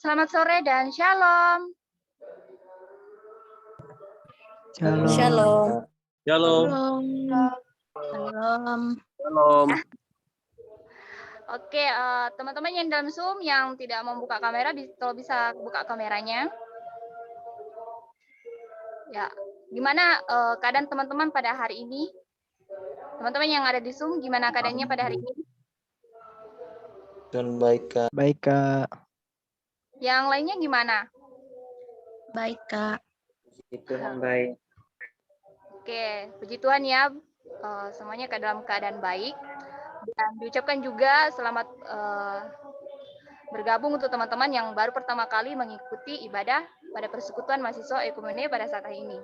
Selamat sore dan shalom. Shalom. Shalom. Shalom. Shalom. Shalom. Oke, teman-teman yang dalam Zoom yang tidak membuka kamera, kalau bisa buka kameranya. Ya, gimana keadaan teman-teman pada hari ini? Teman-teman yang ada di Zoom, gimana keadaannya pada hari ini? Dan baik, Kak. Baik, Kak. Yang lainnya gimana? Baik, Kak. Tuhan baik. Oke, puji Tuhan ya, semuanya dalam keadaan baik. Dan diucapkan juga selamat bergabung untuk teman-teman yang baru pertama kali mengikuti ibadah pada Persekutuan Mahasiswa Ekumene pada saat ini.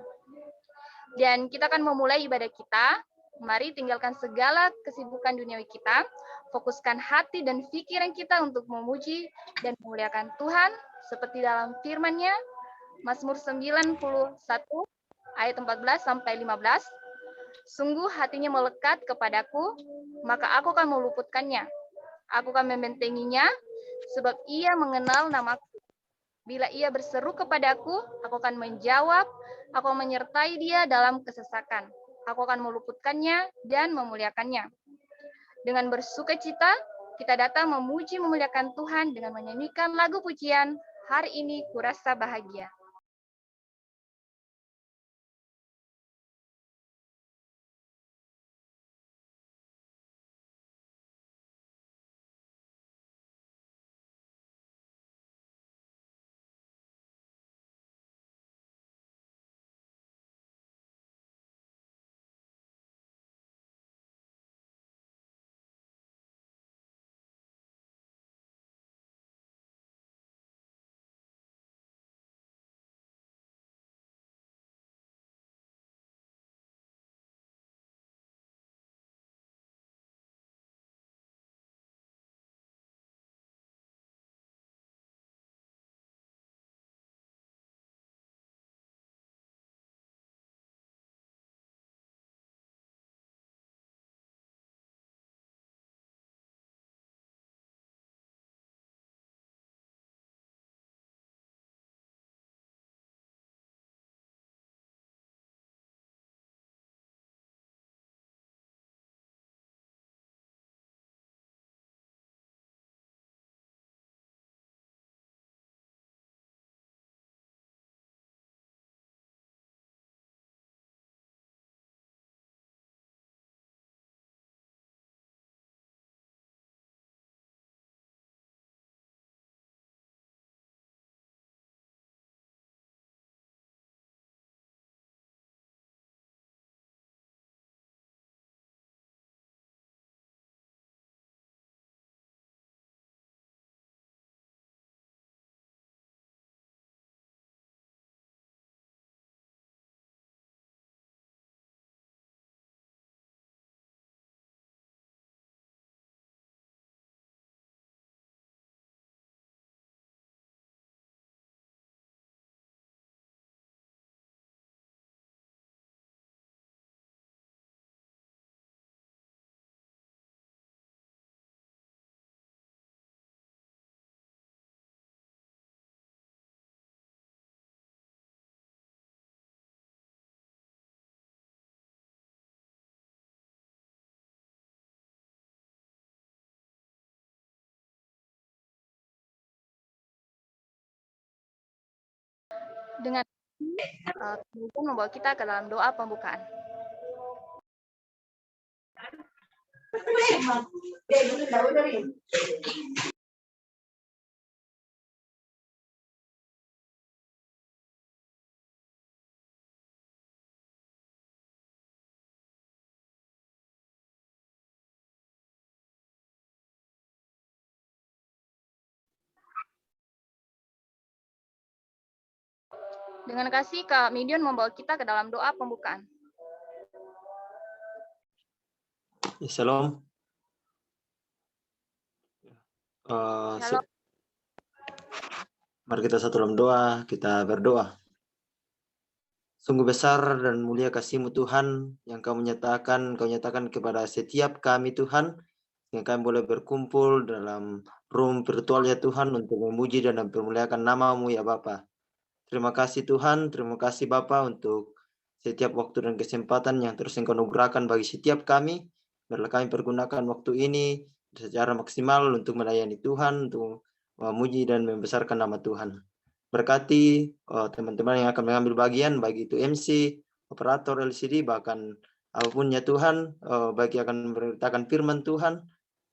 Dan kita akan memulai ibadah kita. Mari tinggalkan segala kesibukan duniawi kita, fokuskan hati dan pikiran kita untuk memuji dan memuliakan Tuhan seperti dalam firman-Nya Mazmur 91 ayat 14 sampai 15. Sungguh hatinya melekat kepadaku, maka aku akan meluputkannya. Aku akan membentenginya, sebab ia mengenal namaku. Bila ia berseru kepadaku, aku akan menjawab, aku akan menyertai dia dalam kesesakan. Aku akan meluputkannya dan memuliakannya. Dengan bersukacita, kita datang memuji memuliakan Tuhan dengan menyanyikan lagu pujian, hari ini kurasa bahagia. Dengan kemudian membawa kita ke dalam doa pembukaan. Dengan kasih, Kak Midion membawa kita ke dalam doa pembukaan. Shalom. Shalom. Mari kita satu dalam doa, kita berdoa. Sungguh besar dan mulia kasih-Mu Tuhan yang Kau nyatakan kepada setiap kami Tuhan, yang kami boleh berkumpul dalam room virtual ya Tuhan untuk memuji dan mempermuliakan nama-Mu ya Bapa. Terima kasih Tuhan, terima kasih Bapa untuk setiap waktu dan kesempatan yang terus Engkau anugerahkan bagi setiap kami. Biarlah kami pergunakan waktu ini secara maksimal untuk melayani Tuhan, untuk memuji dan membesarkan nama Tuhan. Berkati teman-teman yang akan mengambil bagian, baik itu MC, operator LCD, bahkan apapun ya Tuhan, bagi akan memberitakan firman Tuhan,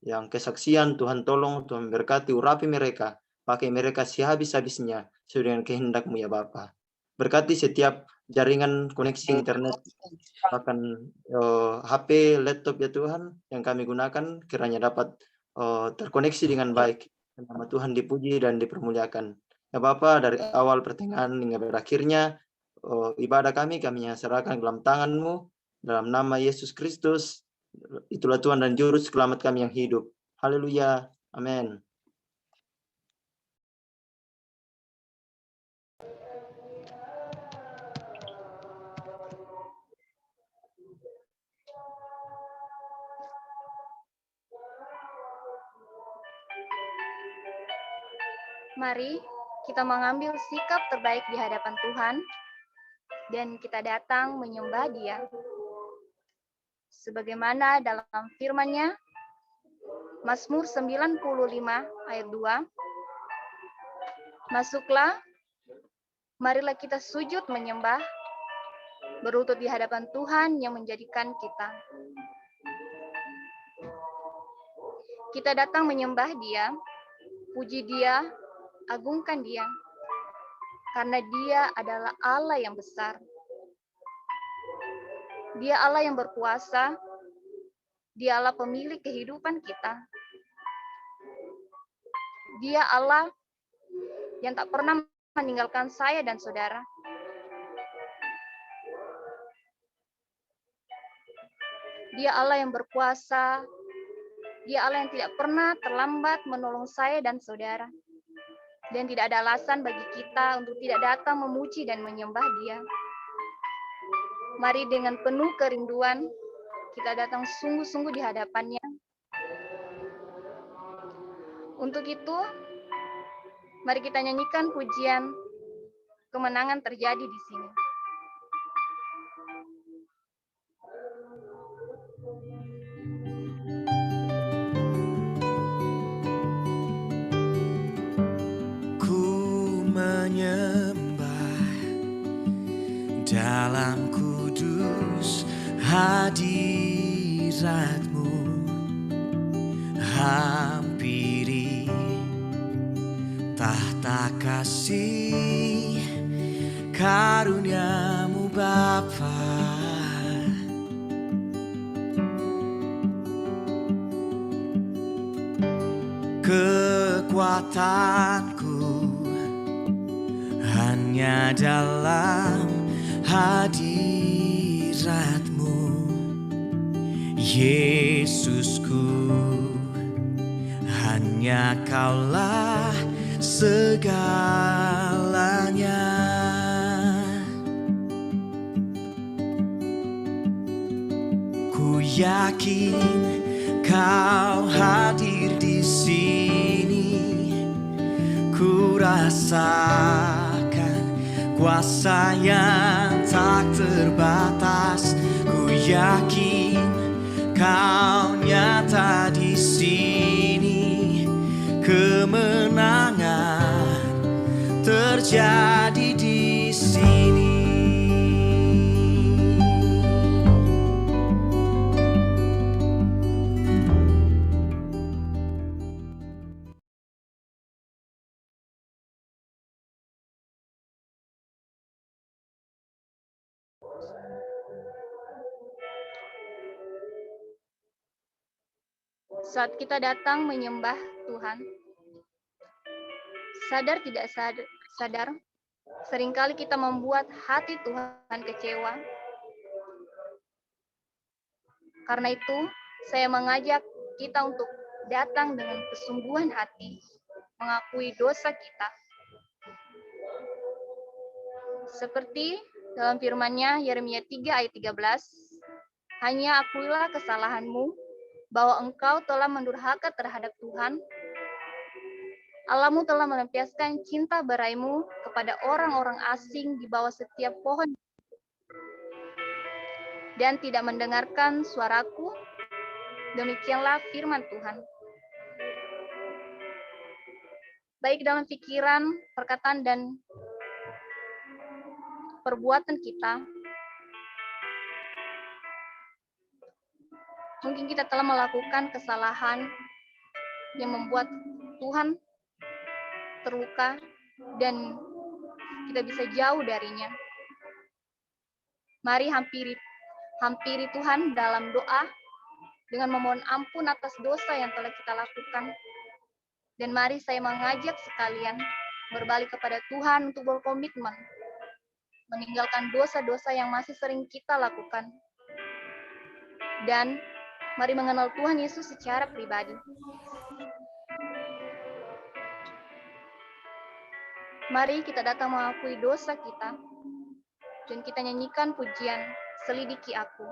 yang kesaksian Tuhan tolong, Tuhan berkati, urapi mereka, pakai mereka sehabis-habisnya, sesuai dengan kehendak-Mu ya Bapa. Berkati setiap jaringan koneksi internet, bahkan HP, laptop ya Tuhan, yang kami gunakan, kiranya dapat terkoneksi dengan baik. Nama Tuhan dipuji dan dipermuliakan. Ya Bapa, dari awal pertengahan hingga berakhirnya ibadah kami serahkan dalam tangan-Mu, dalam nama Yesus Kristus, itulah Tuhan dan Juru Selamat kami yang hidup. Haleluya. Amin. Mari kita mengambil sikap terbaik di hadapan Tuhan dan kita datang menyembah Dia. Sebagaimana dalam firman-Nya, Mazmur 95 ayat 2, masuklah, marilah kita sujud menyembah, berlutut di hadapan Tuhan yang menjadikan kita. Kita datang menyembah Dia, puji Dia, agungkan Dia, karena Dia adalah Allah yang besar. Dia Allah yang berkuasa, Dia Allah pemilik kehidupan kita. Dia Allah yang tak pernah meninggalkan saya dan saudara. Dia Allah yang berkuasa, Dia Allah yang tidak pernah terlambat menolong saya dan saudara. Dan tidak ada alasan bagi kita untuk tidak datang memuji dan menyembah Dia. Mari dengan penuh kerinduan, kita datang sungguh-sungguh di hadapan-Nya. Untuk itu, mari kita nyanyikan pujian kemenangan terjadi di sini. Menyembah dalam kudus hadirat-Mu, hampiri tahta kasih karunia-Mu Bapa. Kekuatanku hanya dalam hadirat-Mu, Yesusku, hanya Kaulah segalanya. Ku yakin Kau hadir di sini, ku rasakan kuasa yang tak terbatas. Ku yakin Kau nyata di sini, kemenangan terjadi di sini. Saat kita datang menyembah Tuhan, sadar tidak sadar, seringkali kita membuat hati Tuhan kecewa. Karena itu, saya mengajak kita untuk datang dengan kesungguhan hati, mengakui dosa kita, Seperti dalam firman-Nya Yeremia 3 ayat 13, hanya akuilah kesalahanmu, bahwa engkau telah mendurhaka terhadap Tuhan, Allahmu telah melampiaskan cinta beraimu kepada orang-orang asing di bawah setiap pohon, dan tidak mendengarkan suaraku. Demikianlah firman Tuhan. Baik dalam pikiran, perkataan, dan perbuatan kita, mungkin kita telah melakukan kesalahan yang membuat Tuhan terluka dan kita bisa jauh darinya. Mari hampiri Tuhan dalam doa dengan memohon ampun atas dosa yang telah kita lakukan. Dan mari saya mengajak sekalian berbalik kepada Tuhan untuk berkomitmen meninggalkan dosa-dosa yang masih sering kita lakukan. Dan mari mengenal Tuhan Yesus secara pribadi. Mari kita datang mengakui dosa kita dan kita nyanyikan pujian Selidiki Aku.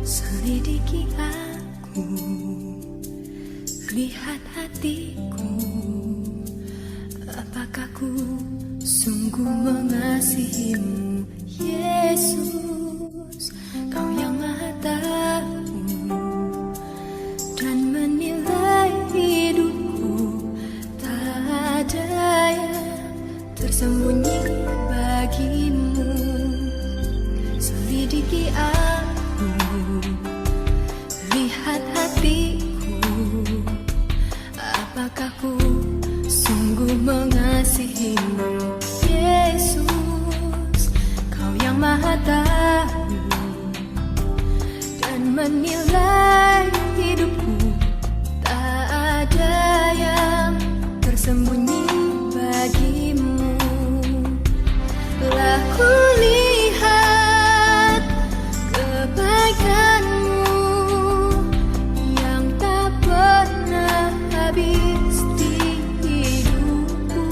Selidiki aku, lihat hatiku, apakah ku sungguh mengasihimu, Yesus, Kau yang Maha Tahu dan menilai hidupku, tak ada yang tersembunyi bagimu. Selidiki aku, lihat hatiku, apakah ku sungguh mengasihimu, Yesus, Kau yang Maha Tahu dan menilai hidupku, tak ada yang tersembunyi bagimu. Telah kulihat kebaikan-Mu yang tak pernah habis di hidupku.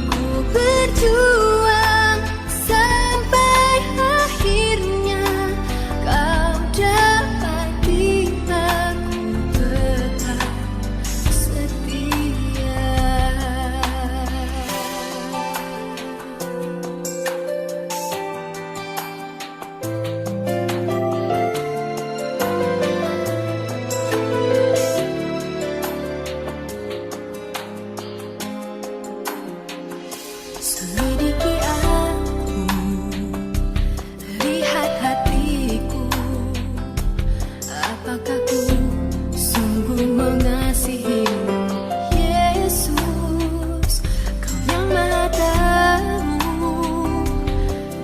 Ku berjuang sampai akhirnya, Kau dapati aku tetap setia. Selidiki aku, lihat hatiku, apakah ku sungguh mengasihimu, Yesus, Kau yang Maha Tahu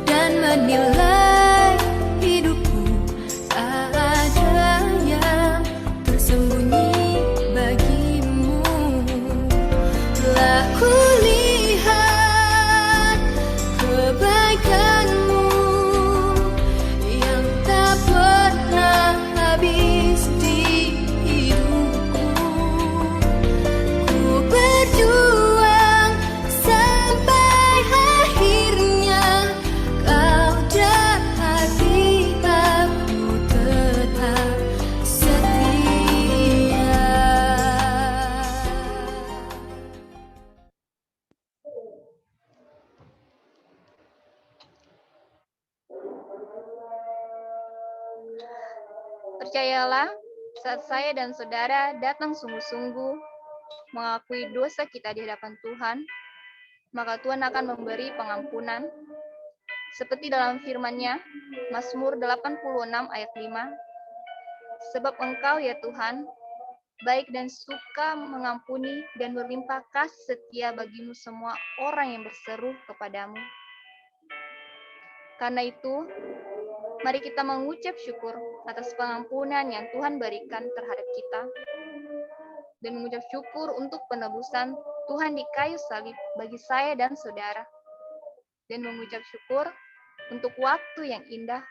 dan menilai hidupku, tak ada yang tersembunyi bagimu. Telah kulihat kebaikan-Mu yang tak pernah habis di hidupku. Ku berjuang sampai akhirnya, Kau dapati aku tetap setia. Percayalah, saat saya dan saudara datang sungguh-sungguh mengakui dosa kita di hadapan Tuhan, maka Tuhan akan memberi pengampunan. Seperti dalam firman-Nya, Mazmur 86 ayat 5, sebab Engkau ya Tuhan, baik dan suka mengampuni dan berlimpah kasih setia bagimu semua orang yang berseru kepadamu. Karena itu, mari kita mengucap syukur atas pengampunan yang Tuhan berikan terhadap kita dan mengucap syukur untuk penebusan Tuhan di kayu salib bagi saya dan saudara, dan mengucap syukur untuk waktu yang indah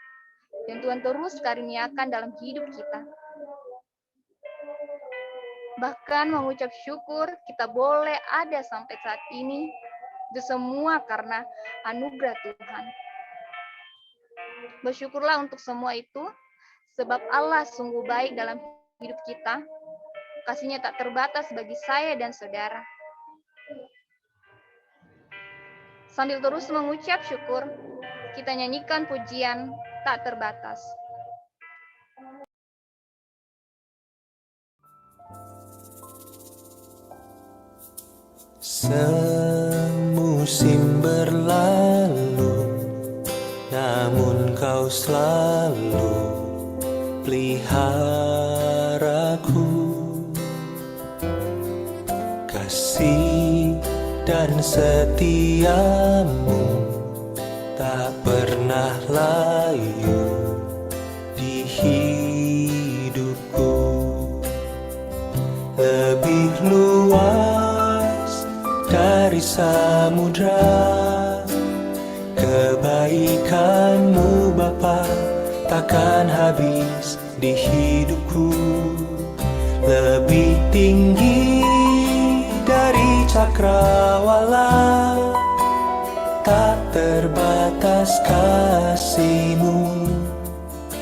yang Tuhan terus karuniakan dalam hidup kita. Bahkan mengucap syukur kita boleh ada sampai saat ini. Itu semua karena anugerah Tuhan. Bersyukurlah untuk semua itu, sebab Allah sungguh baik dalam hidup kita. Kasih-Nya tak terbatas bagi saya dan saudara. Sambil terus mengucap syukur, kita nyanyikan pujian tak terbatas. Semusim berlalu, namun kau selalu peliharaku. Kasih dan setiamu tak pernah layu di hidupku. Lebih luas dari samudra, kebaikan-Mu Bapa takkan habis di hidupku. Lebih tinggi dari cakrawala, tak terbatas kasih-Mu.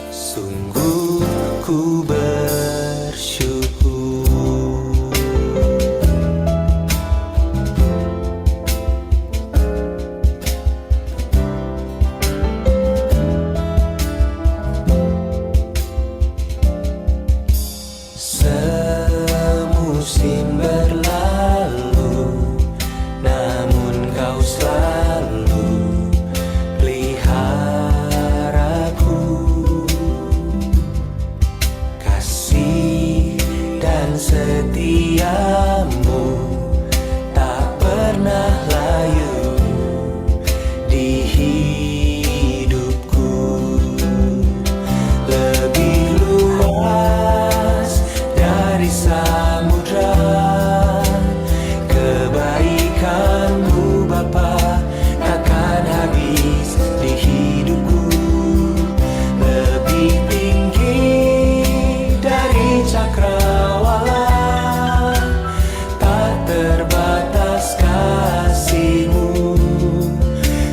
Sungguh ku bersyukur. Semusim berlalu, namun kau selalu peliharaku. Kasih dan setiamu tak pernah layu di hidupku. Lebih luas dari samudra, kebaikan-Mu Bapa takkan habis di hidupku. Lebih tinggi dari cakrawala, tak terbatas kasih-Mu.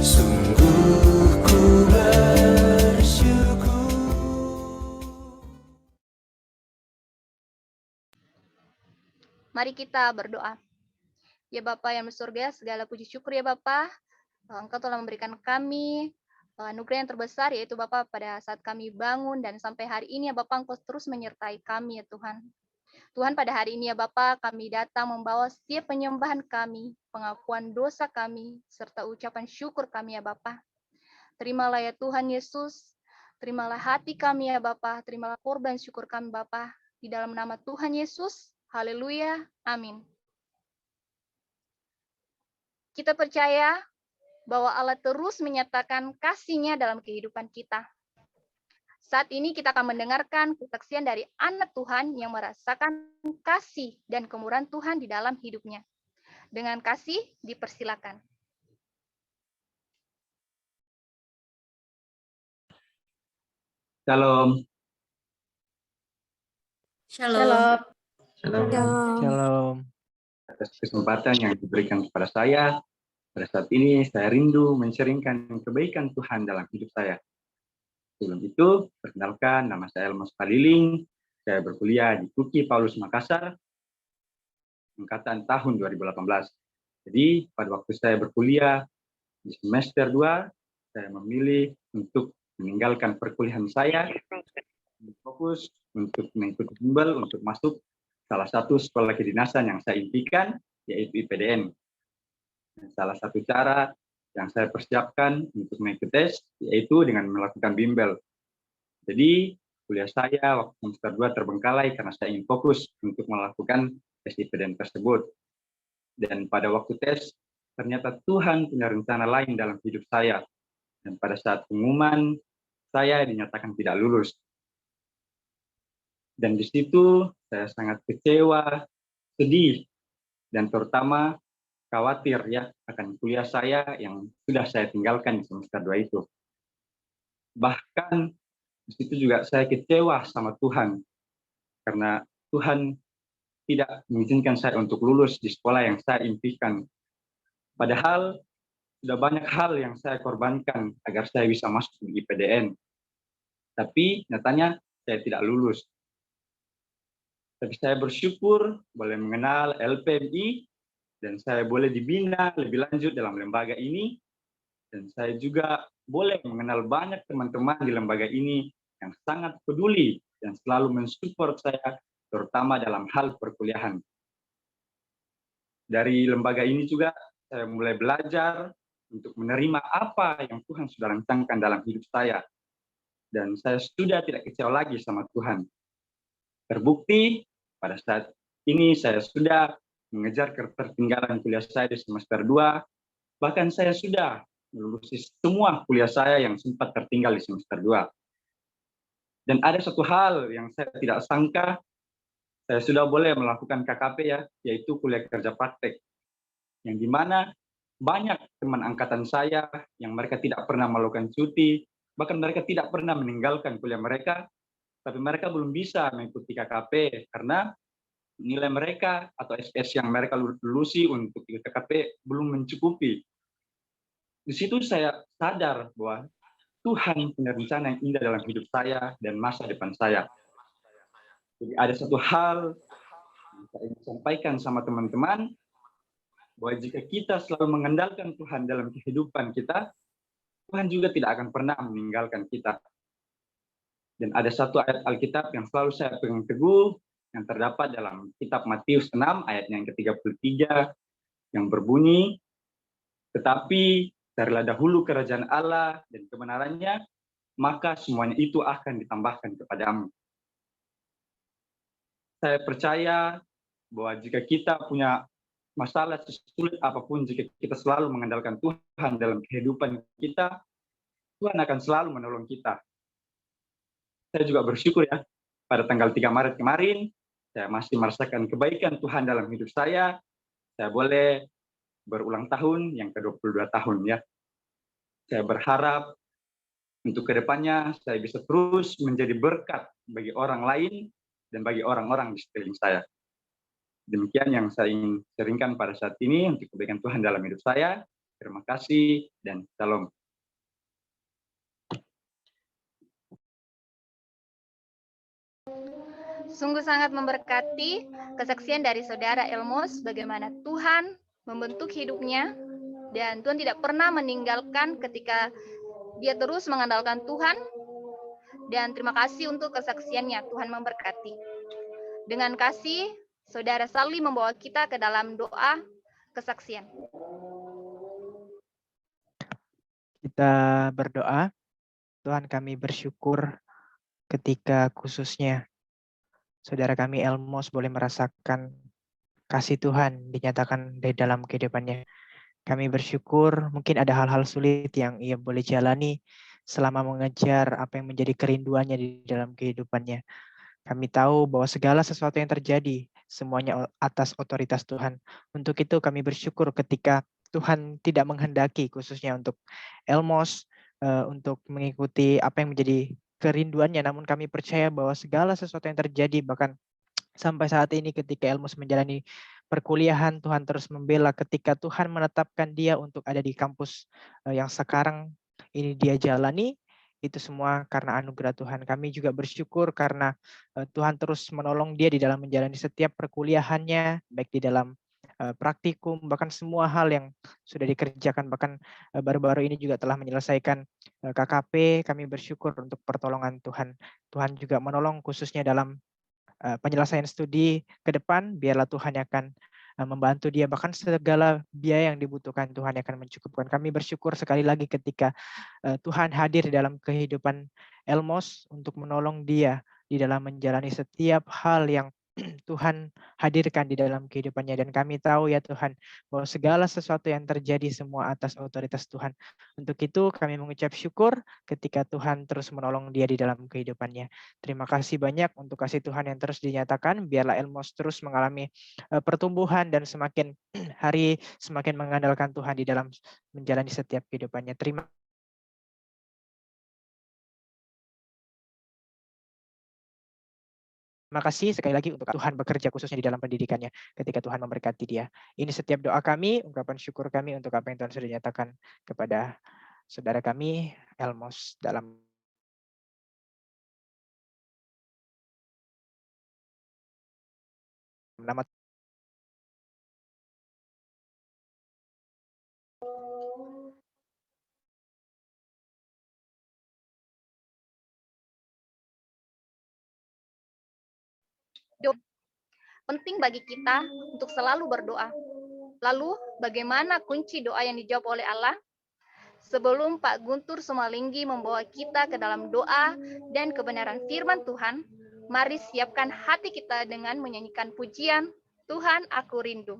Sungguh ku bersyukur. Mari kita berdoa. Ya Bapa yang di surga, segala puji syukur ya Bapa. Engkau telah memberikan kami anugerah yang terbesar, yaitu Bapa pada saat kami bangun dan sampai hari ini ya Bapa, Engkau terus menyertai kami ya Tuhan. Tuhan, pada hari ini ya Bapa, kami datang membawa setiap penyembahan kami, pengakuan dosa kami, serta ucapan syukur kami ya Bapa. Terimalah ya Tuhan Yesus, terimalah hati kami ya Bapa, terimalah korban syukur kami Bapa, di dalam nama Tuhan Yesus. Haleluya, amin. Kita percaya bahwa Allah terus menyatakan kasih-Nya dalam kehidupan kita. Saat ini kita akan mendengarkan kesaksian dari anak Tuhan yang merasakan kasih dan kemurahan Tuhan di dalam hidupnya. Dengan kasih, dipersilakan. Shalom. Shalom. Shalom. Atas kesempatan yang diberikan kepada saya, pada saat ini saya rindu menceritakan kebaikan Tuhan dalam hidup saya. Sebelum itu, perkenalkan, nama saya Elmas Kaliling. Saya berkuliah di UKI Paulus Makassar, angkatan tahun 2018. Jadi, pada waktu saya berkuliah di semester 2, saya memilih untuk meninggalkan perkuliahan saya, fokus untuk mengikuti bimbel untuk masuk salah satu sekolah kedinasan yang saya impikan, yaitu IPDN. Dan salah satu cara yang saya persiapkan untuk mengikuti tes, yaitu dengan melakukan bimbel. Jadi, kuliah saya waktu semester 2 terbengkalai karena saya ingin fokus untuk melakukan tes IPDN tersebut. Dan pada waktu tes, ternyata Tuhan punya rencana lain dalam hidup saya. Dan pada saat pengumuman, saya dinyatakan tidak lulus. Dan di situ saya sangat kecewa, sedih, dan terutama khawatir ya akan kuliah saya yang sudah saya tinggalkan di semester 2 itu. Bahkan di situ juga saya kecewa sama Tuhan, karena Tuhan tidak mengizinkan saya untuk lulus di sekolah yang saya impikan. Padahal sudah banyak hal yang saya korbankan agar saya bisa masuk di IPDN. Tapi nyatanya saya tidak lulus. Tapi saya bersyukur boleh mengenal LPMI dan saya boleh dibina lebih lanjut dalam lembaga ini. Dan saya juga boleh mengenal banyak teman-teman di lembaga ini yang sangat peduli dan selalu mensupport saya, terutama dalam hal perkuliahan. Dari lembaga ini juga saya mulai belajar untuk menerima apa yang Tuhan sudah rencanakan dalam hidup saya. Dan saya sudah tidak kecewa lagi sama Tuhan. Terbukti pada saat ini saya sudah mengejar ketertinggalan kuliah saya di semester 2, bahkan saya sudah melulusi semua kuliah saya yang sempat tertinggal di semester 2. Dan ada satu hal yang saya tidak sangka, saya sudah boleh melakukan KKP ya, yaitu kuliah kerja praktek. Yang dimana banyak teman angkatan saya yang mereka tidak pernah melakukan cuti, bahkan mereka tidak pernah meninggalkan kuliah mereka, tapi mereka belum bisa mengikuti KKP karena nilai mereka atau SS yang mereka lulusi untuk ikut KKP belum mencukupi. Di situ saya sadar bahwa Tuhan punya rencana yang indah dalam hidup saya dan masa depan saya. Jadi ada satu hal yang saya ingin sampaikan sama teman-teman, bahwa jika kita selalu mengandalkan Tuhan dalam kehidupan kita, Tuhan juga tidak akan pernah meninggalkan kita. Dan ada satu ayat Alkitab yang selalu saya pegang teguh, yang terdapat dalam kitab Matius 6, ayatnya yang ke-33, yang berbunyi, tetapi carilah dahulu kerajaan Allah dan kebenarannya, maka semuanya itu akan ditambahkan kepadamu. Saya percaya bahwa jika kita punya masalah sesulit apapun, jika kita selalu mengandalkan Tuhan dalam kehidupan kita, Tuhan akan selalu menolong kita. Saya juga bersyukur ya, pada tanggal 3 Maret kemarin, saya masih merasakan kebaikan Tuhan dalam hidup saya. Saya boleh berulang tahun yang ke-22 tahun ya. Saya berharap untuk kedepannya saya bisa terus menjadi berkat bagi orang lain dan bagi orang-orang di sekeliling saya. Demikian yang saya ingin sharingkan pada saat ini untuk kebaikan Tuhan dalam hidup saya. Terima kasih dan shalom. Sungguh sangat memberkati kesaksian dari Saudara Elmos bagaimana Tuhan membentuk hidupnya dan Tuhan tidak pernah meninggalkan ketika dia terus mengandalkan Tuhan. Dan terima kasih untuk kesaksiannya. Tuhan memberkati. Dengan kasih, Saudara Sally membawa kita ke dalam doa kesaksian. Kita berdoa. Tuhan, kami bersyukur ketika khususnya saudara kami Elmos boleh merasakan kasih Tuhan dinyatakan di dalam kehidupannya. Kami bersyukur mungkin ada hal-hal sulit yang ia boleh jalani selama mengejar apa yang menjadi kerinduannya di dalam kehidupannya. Kami tahu bahwa segala sesuatu yang terjadi, semuanya atas otoritas Tuhan. Untuk itu kami bersyukur ketika Tuhan tidak menghendaki khususnya untuk Elmos, untuk mengikuti apa yang menjadi kerinduannya. Namun kami percaya bahwa segala sesuatu yang terjadi, bahkan sampai saat ini ketika Elmos menjalani perkuliahan, Tuhan terus membela ketika Tuhan menetapkan dia untuk ada di kampus yang sekarang ini dia jalani. Itu semua karena anugerah Tuhan. Kami juga bersyukur karena Tuhan terus menolong dia di dalam menjalani setiap perkuliahannya, baik di dalam praktikum, bahkan semua hal yang sudah dikerjakan, bahkan baru-baru ini juga telah menyelesaikan KKP. Kami bersyukur untuk pertolongan Tuhan. Tuhan juga menolong khususnya dalam penyelesaian studi ke depan, biarlah Tuhan yang akan membantu dia, bahkan segala biaya yang dibutuhkan Tuhan yang akan mencukupkan. Kami bersyukur sekali lagi ketika Tuhan hadir di dalam kehidupan Elmos untuk menolong dia di dalam menjalani setiap hal yang Tuhan hadirkan di dalam kehidupannya. Dan kami tahu ya Tuhan, bahwa segala sesuatu yang terjadi semua atas otoritas Tuhan. Untuk itu kami mengucap syukur ketika Tuhan terus menolong dia di dalam kehidupannya. Terima kasih banyak untuk kasih Tuhan yang terus dinyatakan. Biarlah Elmos terus mengalami pertumbuhan dan semakin hari semakin mengandalkan Tuhan di dalam menjalani setiap kehidupannya. Terima Terima kasih sekali lagi untuk Tuhan bekerja khususnya di dalam pendidikannya ketika Tuhan memberkati dia. Ini setiap doa kami, ungkapan syukur kami untuk apa yang Tuhan sudah nyatakan kepada saudara kami, Elmos, dalam nama penting bagi kita untuk selalu berdoa. Lalu, bagaimana kunci doa yang dijawab oleh Allah? Sebelum Pak Guntur Sumalinggi membawa kita ke dalam doa dan kebenaran firman Tuhan, mari siapkan hati kita dengan menyanyikan pujian, Tuhan aku rindu.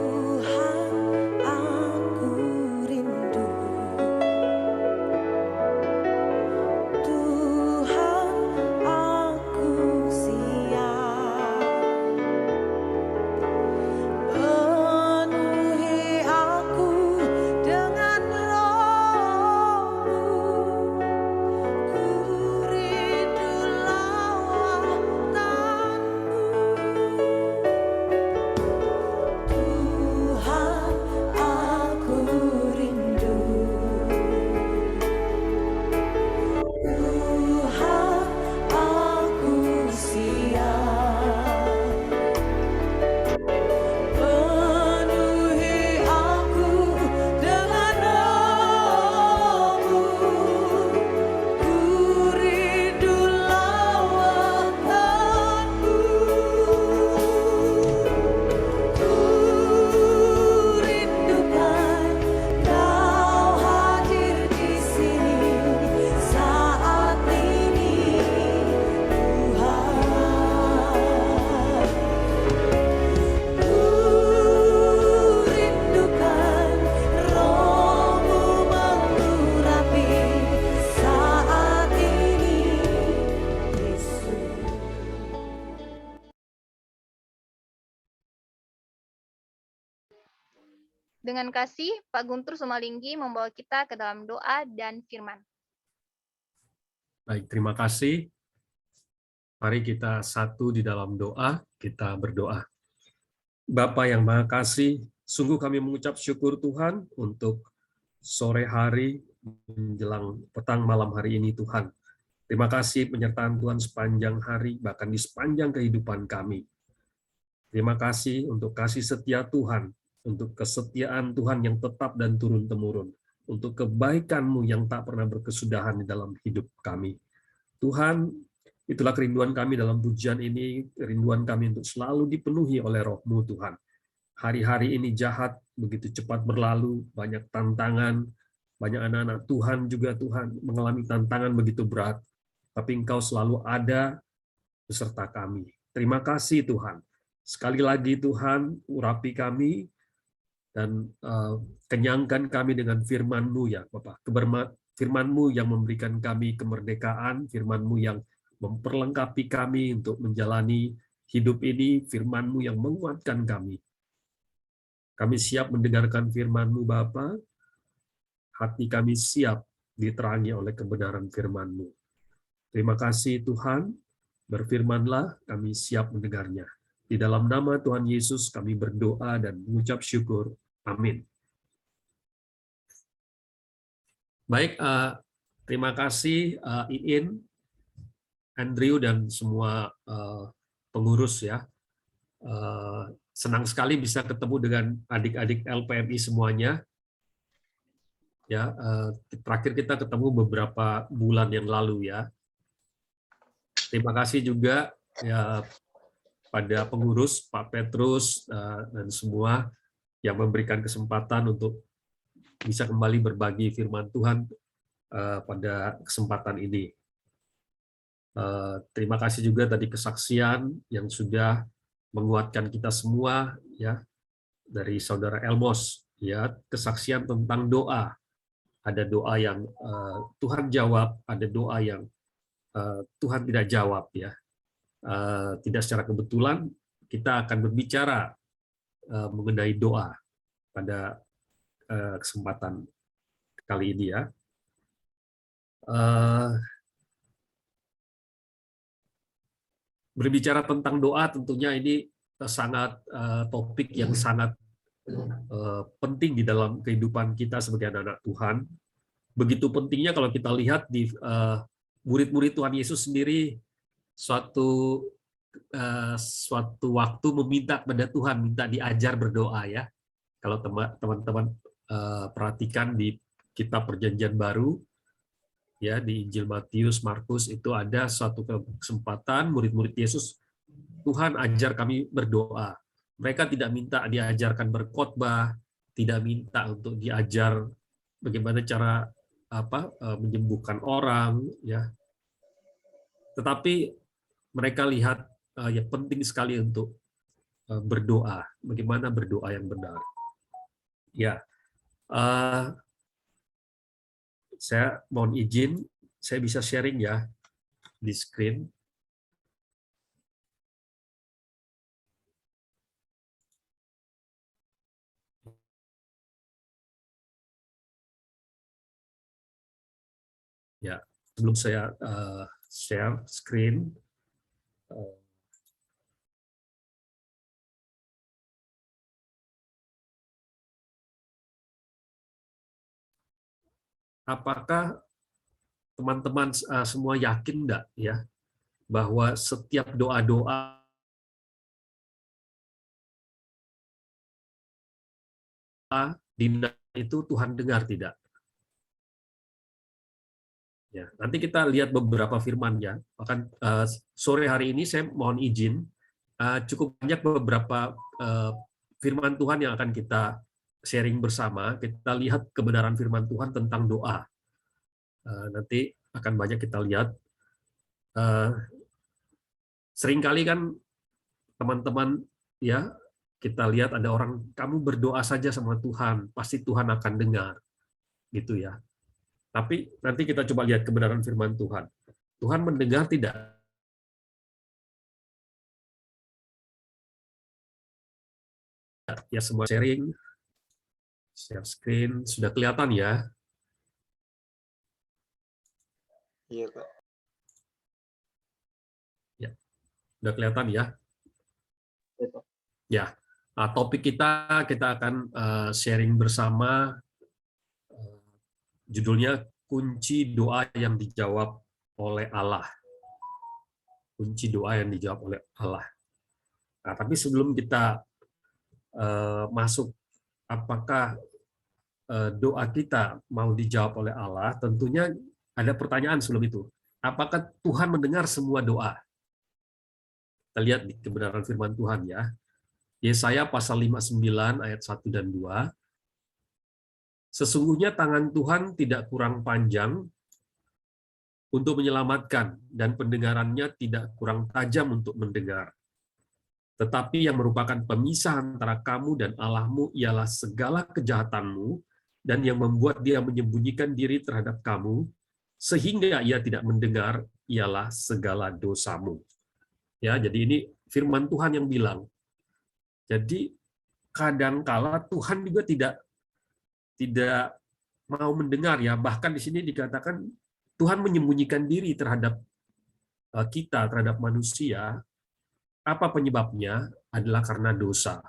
Tuhan kami rindu Tuhan. Tuhan aku siap. Penuhi aku dengan Roh-Mu. Ku rindu lawatan-Mu. Tuhan aku rindu. Tuhan aku siap. Penuhi aku dengan Roh-Mu. Ku rindu lawatan-Mu. Ku rindukan Kau hadir di sini saat ini, Tuhan. Ku rindukan Roh-Mu mengurapi saat ini, Yesus. Dengan kasih, Pak Guntur Sumalinggi membawa kita ke dalam doa dan firman. Baik, terima kasih. Mari kita satu di dalam doa, kita berdoa. Bapa yang Maha Kasih, sungguh kami mengucap syukur Tuhan untuk sore hari menjelang petang malam hari ini Tuhan. Terima kasih penyertaan Tuhan sepanjang hari, bahkan di sepanjang kehidupan kami. Terima kasih untuk kasih setia Tuhan, untuk kesetiaan Tuhan yang tetap dan turun-temurun, untuk kebaikan-Mu yang tak pernah berkesudahan di dalam hidup kami. Tuhan, itulah kerinduan kami dalam pujian ini, kerinduan kami untuk selalu dipenuhi oleh Roh-Mu Tuhan. Hari-hari ini jahat, begitu cepat berlalu, banyak tantangan, banyak anak-anak Tuhan juga Tuhan mengalami tantangan begitu berat, tapi Engkau selalu ada beserta kami. Terima kasih Tuhan. Sekali lagi Tuhan, urapi kami, dan kenyangkan kami dengan firman-Mu ya Bapak. Firman-Mu yang memberikan kami kemerdekaan, firman-Mu yang memperlengkapi kami untuk menjalani hidup ini, firman-Mu yang menguatkan kami. Kami siap mendengarkan firman-Mu Bapa, hati kami siap diterangi oleh kebenaran firman-Mu. Terima kasih Tuhan, berfirmanlah, kami siap mendengarnya. Di dalam nama Tuhan Yesus kami berdoa dan mengucap syukur. Amin. Baik, terima kasih Iin, Andrew, dan semua pengurus ya. Senang sekali bisa ketemu dengan adik-adik LPMI semuanya. Ya, terakhir kita ketemu beberapa bulan yang lalu ya. Terima kasih juga ya pada pengurus Pak Petrus dan semua yang memberikan kesempatan untuk bisa kembali berbagi firman Tuhan pada kesempatan ini. Terima kasih juga tadi kesaksian yang sudah menguatkan kita semua ya, dari saudara Elmos ya, kesaksian tentang doa. Ada doa yang Tuhan jawab, ada doa yang Tuhan tidak jawab ya. Tidak secara kebetulan kita akan berbicara mengenai doa pada kesempatan kali ini ya. Berbicara tentang doa tentunya ini sangat topik yang sangat penting di dalam kehidupan kita sebagai anak-anak Tuhan. Begitu pentingnya kalau kita lihat di murid-murid Tuhan Yesus sendiri suatu waktu meminta kepada Tuhan, minta diajar berdoa ya. Kalau teman-teman perhatikan di kitab Perjanjian Baru ya, di Injil Matius, Markus, itu ada suatu kesempatan murid-murid Yesus, Tuhan ajar kami berdoa. Mereka tidak minta diajarkan berkhotbah, tidak minta untuk diajar bagaimana cara menyembuhkan orang ya. Tetapi mereka lihat ya penting sekali untuk berdoa, bagaimana berdoa yang benar. Ya, saya mohon izin, saya bisa sharing ya di screen. Ya, sebelum saya share screen, apakah teman-teman semua yakin enggak ya bahwa setiap doa-doa itu Tuhan dengar tidak? Ya, nanti kita lihat beberapa firman-Nya. Bahkan sore hari ini saya mohon izin cukup banyak beberapa firman Tuhan yang akan kita sharing bersama. Kita lihat kebenaran firman Tuhan tentang doa. Nanti akan banyak kita lihat. Seringkali kan teman-teman ya, kita lihat ada orang, kamu berdoa saja sama Tuhan, pasti Tuhan akan dengar. Gitu ya. Tapi nanti kita coba lihat kebenaran firman Tuhan. Tuhan mendengar tidak? Ya, semua sharing, share screen, sudah kelihatan ya? Iya, Pak. Ya, sudah kelihatan ya? Ya, topik kita akan sharing bersama. Judulnya kunci doa yang dijawab oleh Allah. Kunci doa yang dijawab oleh Allah. Nah, tapi sebelum kita masuk apakah doa kita mau dijawab oleh Allah, tentunya ada pertanyaan sebelum itu. Apakah Tuhan mendengar semua doa? Kita lihat di kebenaran firman Tuhan ya. Yesaya pasal 59 ayat 1 dan 2. Sesungguhnya tangan Tuhan tidak kurang panjang untuk menyelamatkan, dan pendengarannya tidak kurang tajam untuk mendengar. Tetapi yang merupakan pemisah antara kamu dan Allahmu ialah segala kejahatanmu, dan yang membuat dia menyembunyikan diri terhadap kamu, sehingga ia tidak mendengar, ialah segala dosamu. Ya, jadi ini firman Tuhan yang bilang. Jadi kadangkala Tuhan juga tidak mau mendengar ya, bahkan di sini dikatakan Tuhan menyembunyikan diri terhadap kita, terhadap manusia. Apa penyebabnya? Adalah karena dosa.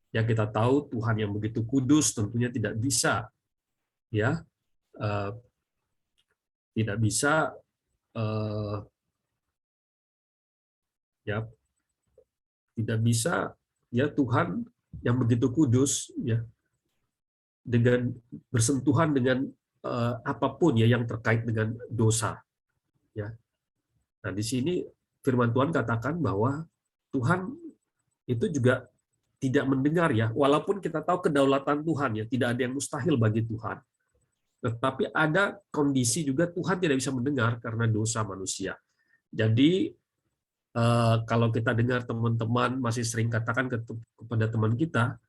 Ya, kita tahu Tuhan yang begitu kudus tentunya tidak bisa ya tidak bisa ya Tuhan yang begitu kudus ya dengan bersentuhan dengan apapun ya yang terkait dengan dosa ya. Nah, di sini firman Tuhan katakan bahwa Tuhan itu juga tidak mendengar ya, walaupun kita tahu kedaulatan Tuhan ya, tidak ada yang mustahil bagi Tuhan. Tetapi ada kondisi juga Tuhan tidak bisa mendengar karena dosa manusia. Jadi kalau kita dengar teman-teman masih sering katakan kepada teman kita,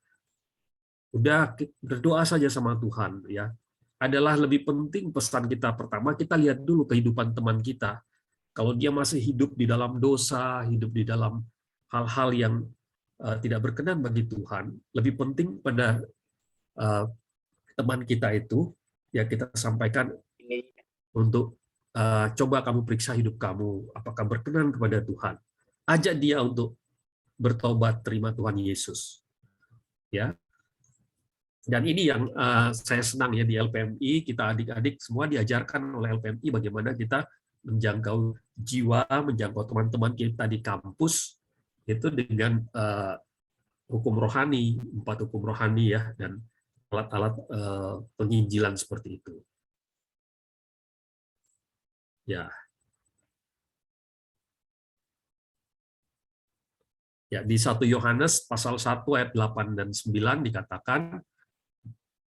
udah berdoa saja sama Tuhan ya. Adalah lebih penting pesan kita pertama, kita lihat dulu kehidupan teman kita. Kalau dia masih hidup di dalam dosa, hidup di dalam hal-hal yang tidak berkenan bagi Tuhan, lebih penting pada teman kita itu ya kita sampaikan untuk coba kamu periksa hidup kamu, apakah berkenan kepada Tuhan. Ajak dia untuk bertobat, terima Tuhan Yesus. Ya. Dan ini yang saya senang ya di LPMI, kita adik-adik semua diajarkan oleh LPMI bagaimana kita menjangkau jiwa, menjangkau teman-teman kita di kampus itu dengan hukum rohani, 4 hukum rohani ya, dan alat-alat penginjilan seperti itu. Ya. Ya, di 1 Yohanes pasal 1 ayat 8 dan 9 dikatakan,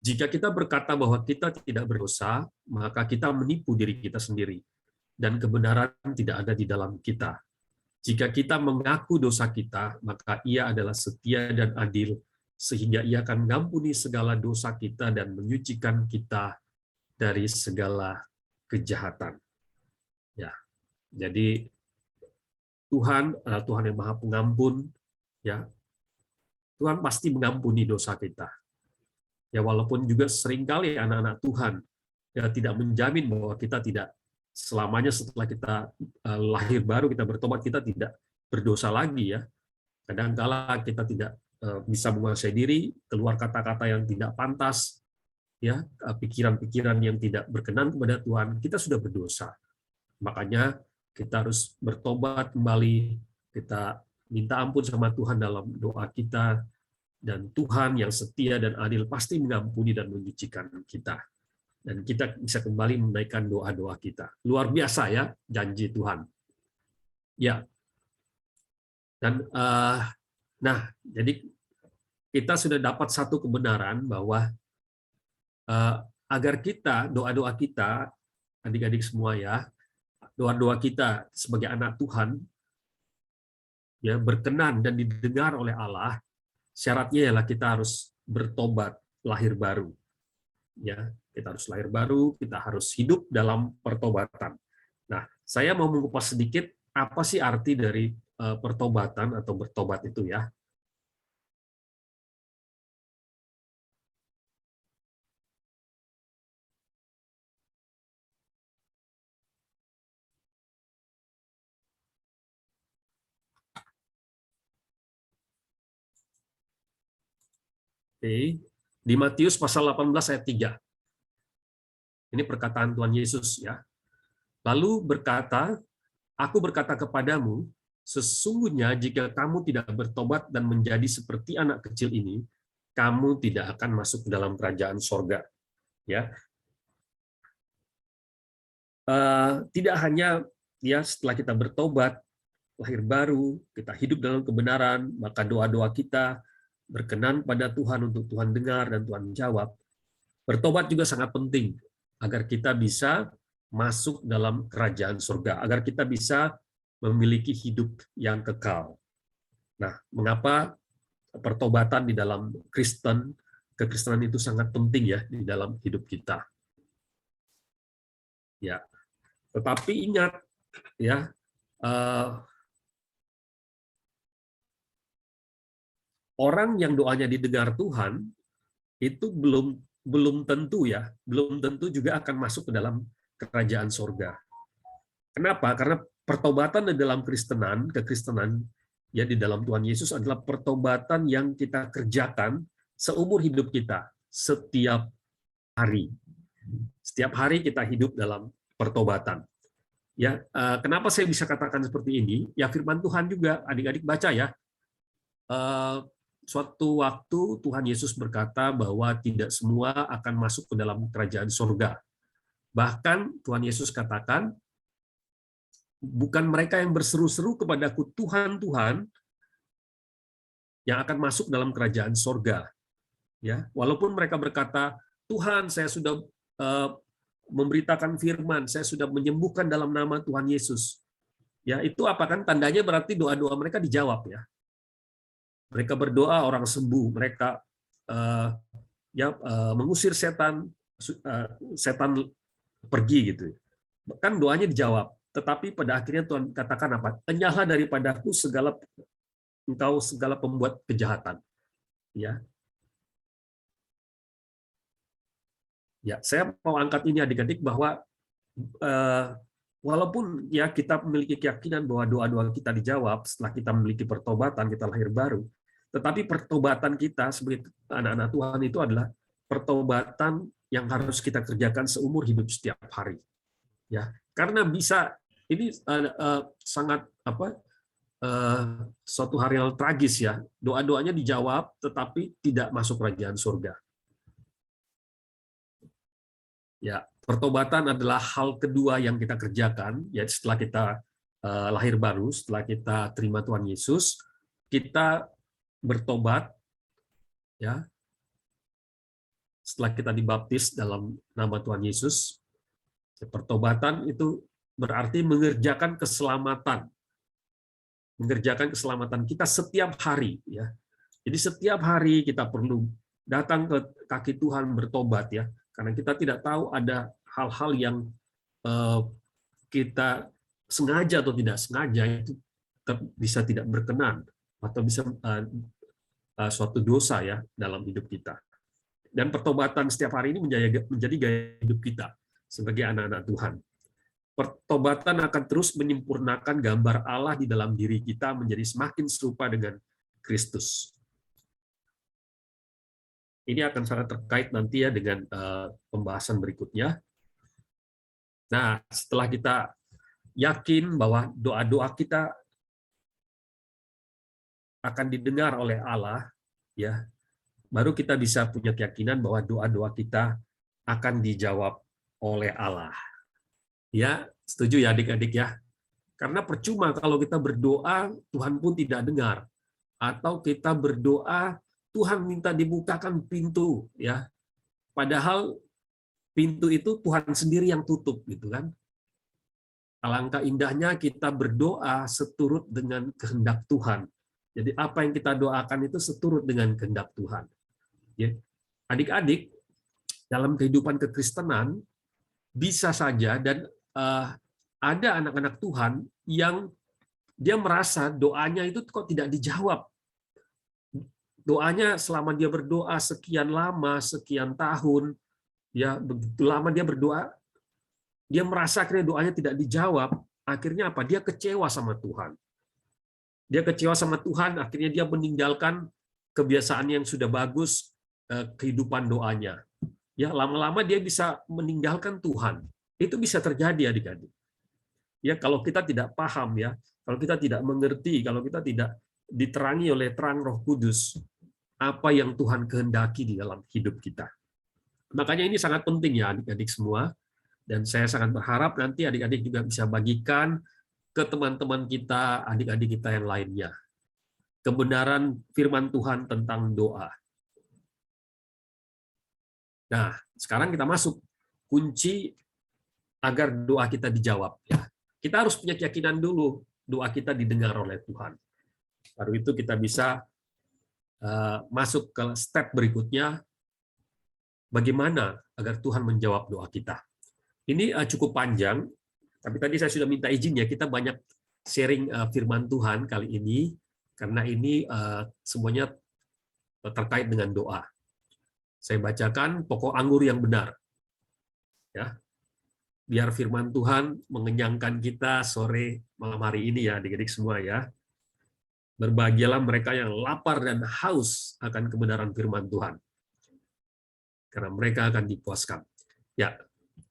jika kita berkata bahwa kita tidak berdosa, maka kita menipu diri kita sendiri, dan kebenaran tidak ada di dalam kita. Jika kita mengaku dosa kita, maka Ia adalah setia dan adil, sehingga Ia akan mengampuni segala dosa kita dan menyucikan kita dari segala kejahatan. Ya, jadi Tuhan adalah Tuhan yang Maha Pengampun, ya. Tuhan pasti mengampuni dosa kita. Ya, walaupun juga seringkali anak-anak Tuhan ya tidak menjamin bahwa kita tidak selamanya setelah kita lahir baru kita bertobat kita tidak berdosa lagi ya. Kadang-kala kita tidak bisa menguasai diri, keluar kata-kata yang tidak pantas, ya, pikiran-pikiran yang tidak berkenan kepada Tuhan, kita sudah berdosa. Makanya kita harus bertobat kembali, kita minta ampun sama Tuhan dalam doa kita, dan Tuhan yang setia dan adil pasti mengampuni dan menyucikan kita. Dan kita bisa kembali menaikkan doa-doa kita. Luar biasa ya, janji Tuhan. Ya. Dan nah, jadi kita sudah dapat satu kebenaran bahwa agar kita, doa-doa kita, adik-adik semua ya, doa-doa kita sebagai anak Tuhan ya berkenan dan didengar oleh Allah, syaratnya ialah kita harus bertobat, lahir baru. Ya, kita harus lahir baru, kita harus hidup dalam pertobatan. Nah, saya mau mengupas sedikit apa sih arti dari pertobatan atau bertobat itu ya. Oke. Di Matius pasal 18 ayat 3. Ini perkataan Tuhan Yesus ya. Lalu berkata, aku berkata kepadamu, sesungguhnya jika kamu tidak bertobat dan menjadi seperti anak kecil ini, kamu tidak akan masuk ke dalam kerajaan sorga. Ya. Tidak hanya ya setelah kita bertobat, lahir baru, kita hidup dalam kebenaran, maka doa-doa kita berkenan pada Tuhan untuk Tuhan dengar dan Tuhan jawab. Bertobat juga sangat penting agar kita bisa masuk dalam kerajaan surga, agar kita bisa memiliki hidup yang kekal. Nah, mengapa pertobatan di dalam kekristenan itu sangat penting ya di dalam hidup kita. Ya. Tetapi ingat ya, orang yang doanya didengar Tuhan itu belum tentu ya, belum tentu juga akan masuk ke dalam kerajaan sorga. Kenapa? Karena pertobatan di dalam kekristenan ya di dalam Tuhan Yesus adalah pertobatan yang kita kerjakan seumur hidup kita, setiap hari. Setiap hari kita hidup dalam pertobatan. Ya, kenapa saya bisa katakan seperti ini? Ya firman Tuhan juga, adik-adik baca ya. Suatu waktu Tuhan Yesus berkata bahwa tidak semua akan masuk ke dalam kerajaan surga. Bahkan Tuhan Yesus katakan, bukan mereka yang berseru-seru kepadaku Tuhan, Tuhan, yang akan masuk dalam kerajaan surga. Ya, walaupun mereka berkata, Tuhan, saya sudah memberitakan firman, saya sudah menyembuhkan dalam nama Tuhan Yesus. Ya, itu apa kan tandanya berarti doa-doa mereka dijawab ya. Mereka berdoa orang sembuh, mereka mengusir setan, setan pergi gitu. Kan doanya dijawab. Tetapi pada akhirnya Tuhan katakan apa? Enyahlah daripadaku engkau segala pembuat kejahatan. Ya. Ya, saya mau angkat ini adik-adik bahwa walaupun ya kita memiliki keyakinan bahwa doa-doa kita dijawab setelah kita memiliki pertobatan, kita lahir baru, tetapi pertobatan kita sebagai anak-anak Tuhan itu adalah pertobatan yang harus kita kerjakan seumur hidup setiap hari. Ya, karena bisa ini sangat suatu hal yang tragis ya. Doa-doanya dijawab tetapi tidak masuk kerajaan surga. Ya, pertobatan adalah hal kedua yang kita kerjakan, ya setelah kita lahir baru, setelah kita terima Tuhan Yesus, kita bertobat, ya. Setelah kita dibaptis dalam nama Tuhan Yesus, pertobatan itu berarti mengerjakan keselamatan kita setiap hari, ya. Jadi setiap hari kita perlu datang ke kaki Tuhan bertobat, ya. Karena kita tidak tahu ada hal-hal yang kita sengaja atau tidak sengaja itu bisa tidak berkenan atau bisa suatu dosa ya dalam hidup kita. Dan pertobatan setiap hari ini menjadi gaya hidup kita sebagai anak-anak Tuhan. Pertobatan akan terus menyempurnakan gambar Allah di dalam diri kita menjadi semakin serupa dengan Kristus. Ini akan sangat terkait nanti ya dengan pembahasan berikutnya. Nah, setelah kita yakin bahwa doa-doa kita akan didengar oleh Allah, ya, baru kita bisa punya keyakinan bahwa doa-doa kita akan dijawab oleh Allah. Ya, setuju ya adik-adik ya? Karena percuma kalau kita berdoa Tuhan pun tidak dengar, atau kita berdoa Tuhan minta dibukakan pintu, ya. Padahal pintu itu Tuhan sendiri yang tutup, gitu kan? Alangkah indahnya kita berdoa seturut dengan kehendak Tuhan. Jadi apa yang kita doakan itu seturut dengan kehendak Tuhan. Ya. Adik-adik dalam kehidupan kekristenan bisa saja dan ada anak-anak Tuhan yang dia merasa doanya itu kok tidak dijawab. Doanya selama dia berdoa sekian lama, sekian tahun, ya begitu lama dia berdoa, dia merasa akhirnya doanya tidak dijawab. Akhirnya apa? Dia kecewa sama Tuhan. Dia kecewa sama Tuhan, akhirnya dia meninggalkan kebiasaan yang sudah bagus, kehidupan doanya. Ya lama-lama dia bisa meninggalkan Tuhan. Itu bisa terjadi adik-adik. Ya kalau kita tidak paham ya, kalau kita tidak mengerti, kalau kita tidak diterangi oleh terang Roh Kudus apa yang Tuhan kehendaki di dalam hidup kita. Makanya ini sangat penting ya adik-adik semua, dan saya sangat berharap nanti adik-adik juga bisa bagikan ke teman-teman kita, adik-adik kita yang lainnya. Kebenaran firman Tuhan tentang doa. Nah, sekarang kita masuk kunci agar doa kita dijawab. Ya. Kita harus punya keyakinan dulu doa kita didengar oleh Tuhan. Baru itu kita bisa masuk ke step berikutnya, bagaimana agar Tuhan menjawab doa kita. Ini cukup panjang, tapi tadi saya sudah minta izin ya, kita banyak sharing firman Tuhan kali ini, karena ini semuanya terkait dengan doa. Saya bacakan pokok anggur yang benar. Ya. Biar firman Tuhan mengenyangkan kita sore malam hari ini ya, adik-adik semua ya. Berbahagialah mereka yang lapar dan haus akan kebenaran firman Tuhan, karena mereka akan dipuaskan. Ya,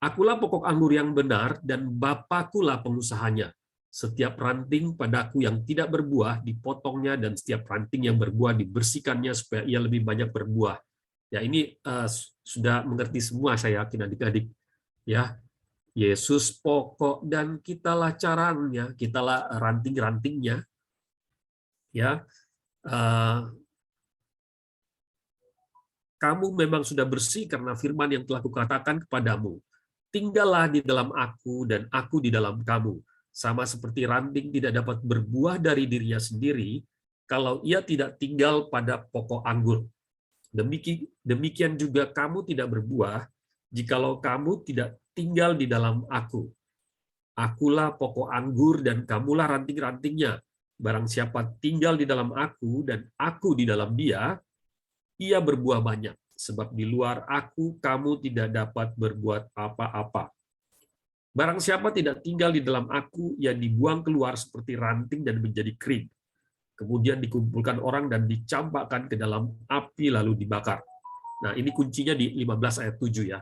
akulah pokok anggur yang benar dan Bapakulah pengusahanya. Setiap ranting padaku yang tidak berbuah dipotongnya, dan setiap ranting yang berbuah dibersihkannya supaya ia lebih banyak berbuah. Ya, ini sudah mengerti semua saya yakin adik-adik. Ya, Yesus pokok dan kitalah caranya, kitalah ranting-rantingnya. Ya, kamu memang sudah bersih karena firman yang telah kukatakan kepadamu. Tinggallah di dalam aku dan aku di dalam kamu. Sama seperti ranting tidak dapat berbuah dari dirinya sendiri kalau ia tidak tinggal pada pokok anggur. Demikian juga kamu tidak berbuah jikalau kamu tidak tinggal di dalam aku. Akulah pokok anggur dan kamulah ranting-rantingnya. Barang siapa tinggal di dalam aku dan aku di dalam dia, ia berbuah banyak. sebab di luar Aku kamu tidak dapat berbuat apa-apa. Barang siapa tidak tinggal di dalam Aku, ia dibuang keluar seperti ranting dan menjadi kering. Kemudian dikumpulkan orang dan dicampakkan ke dalam api lalu dibakar. Nah, ini kuncinya di 15 ayat 7 ya.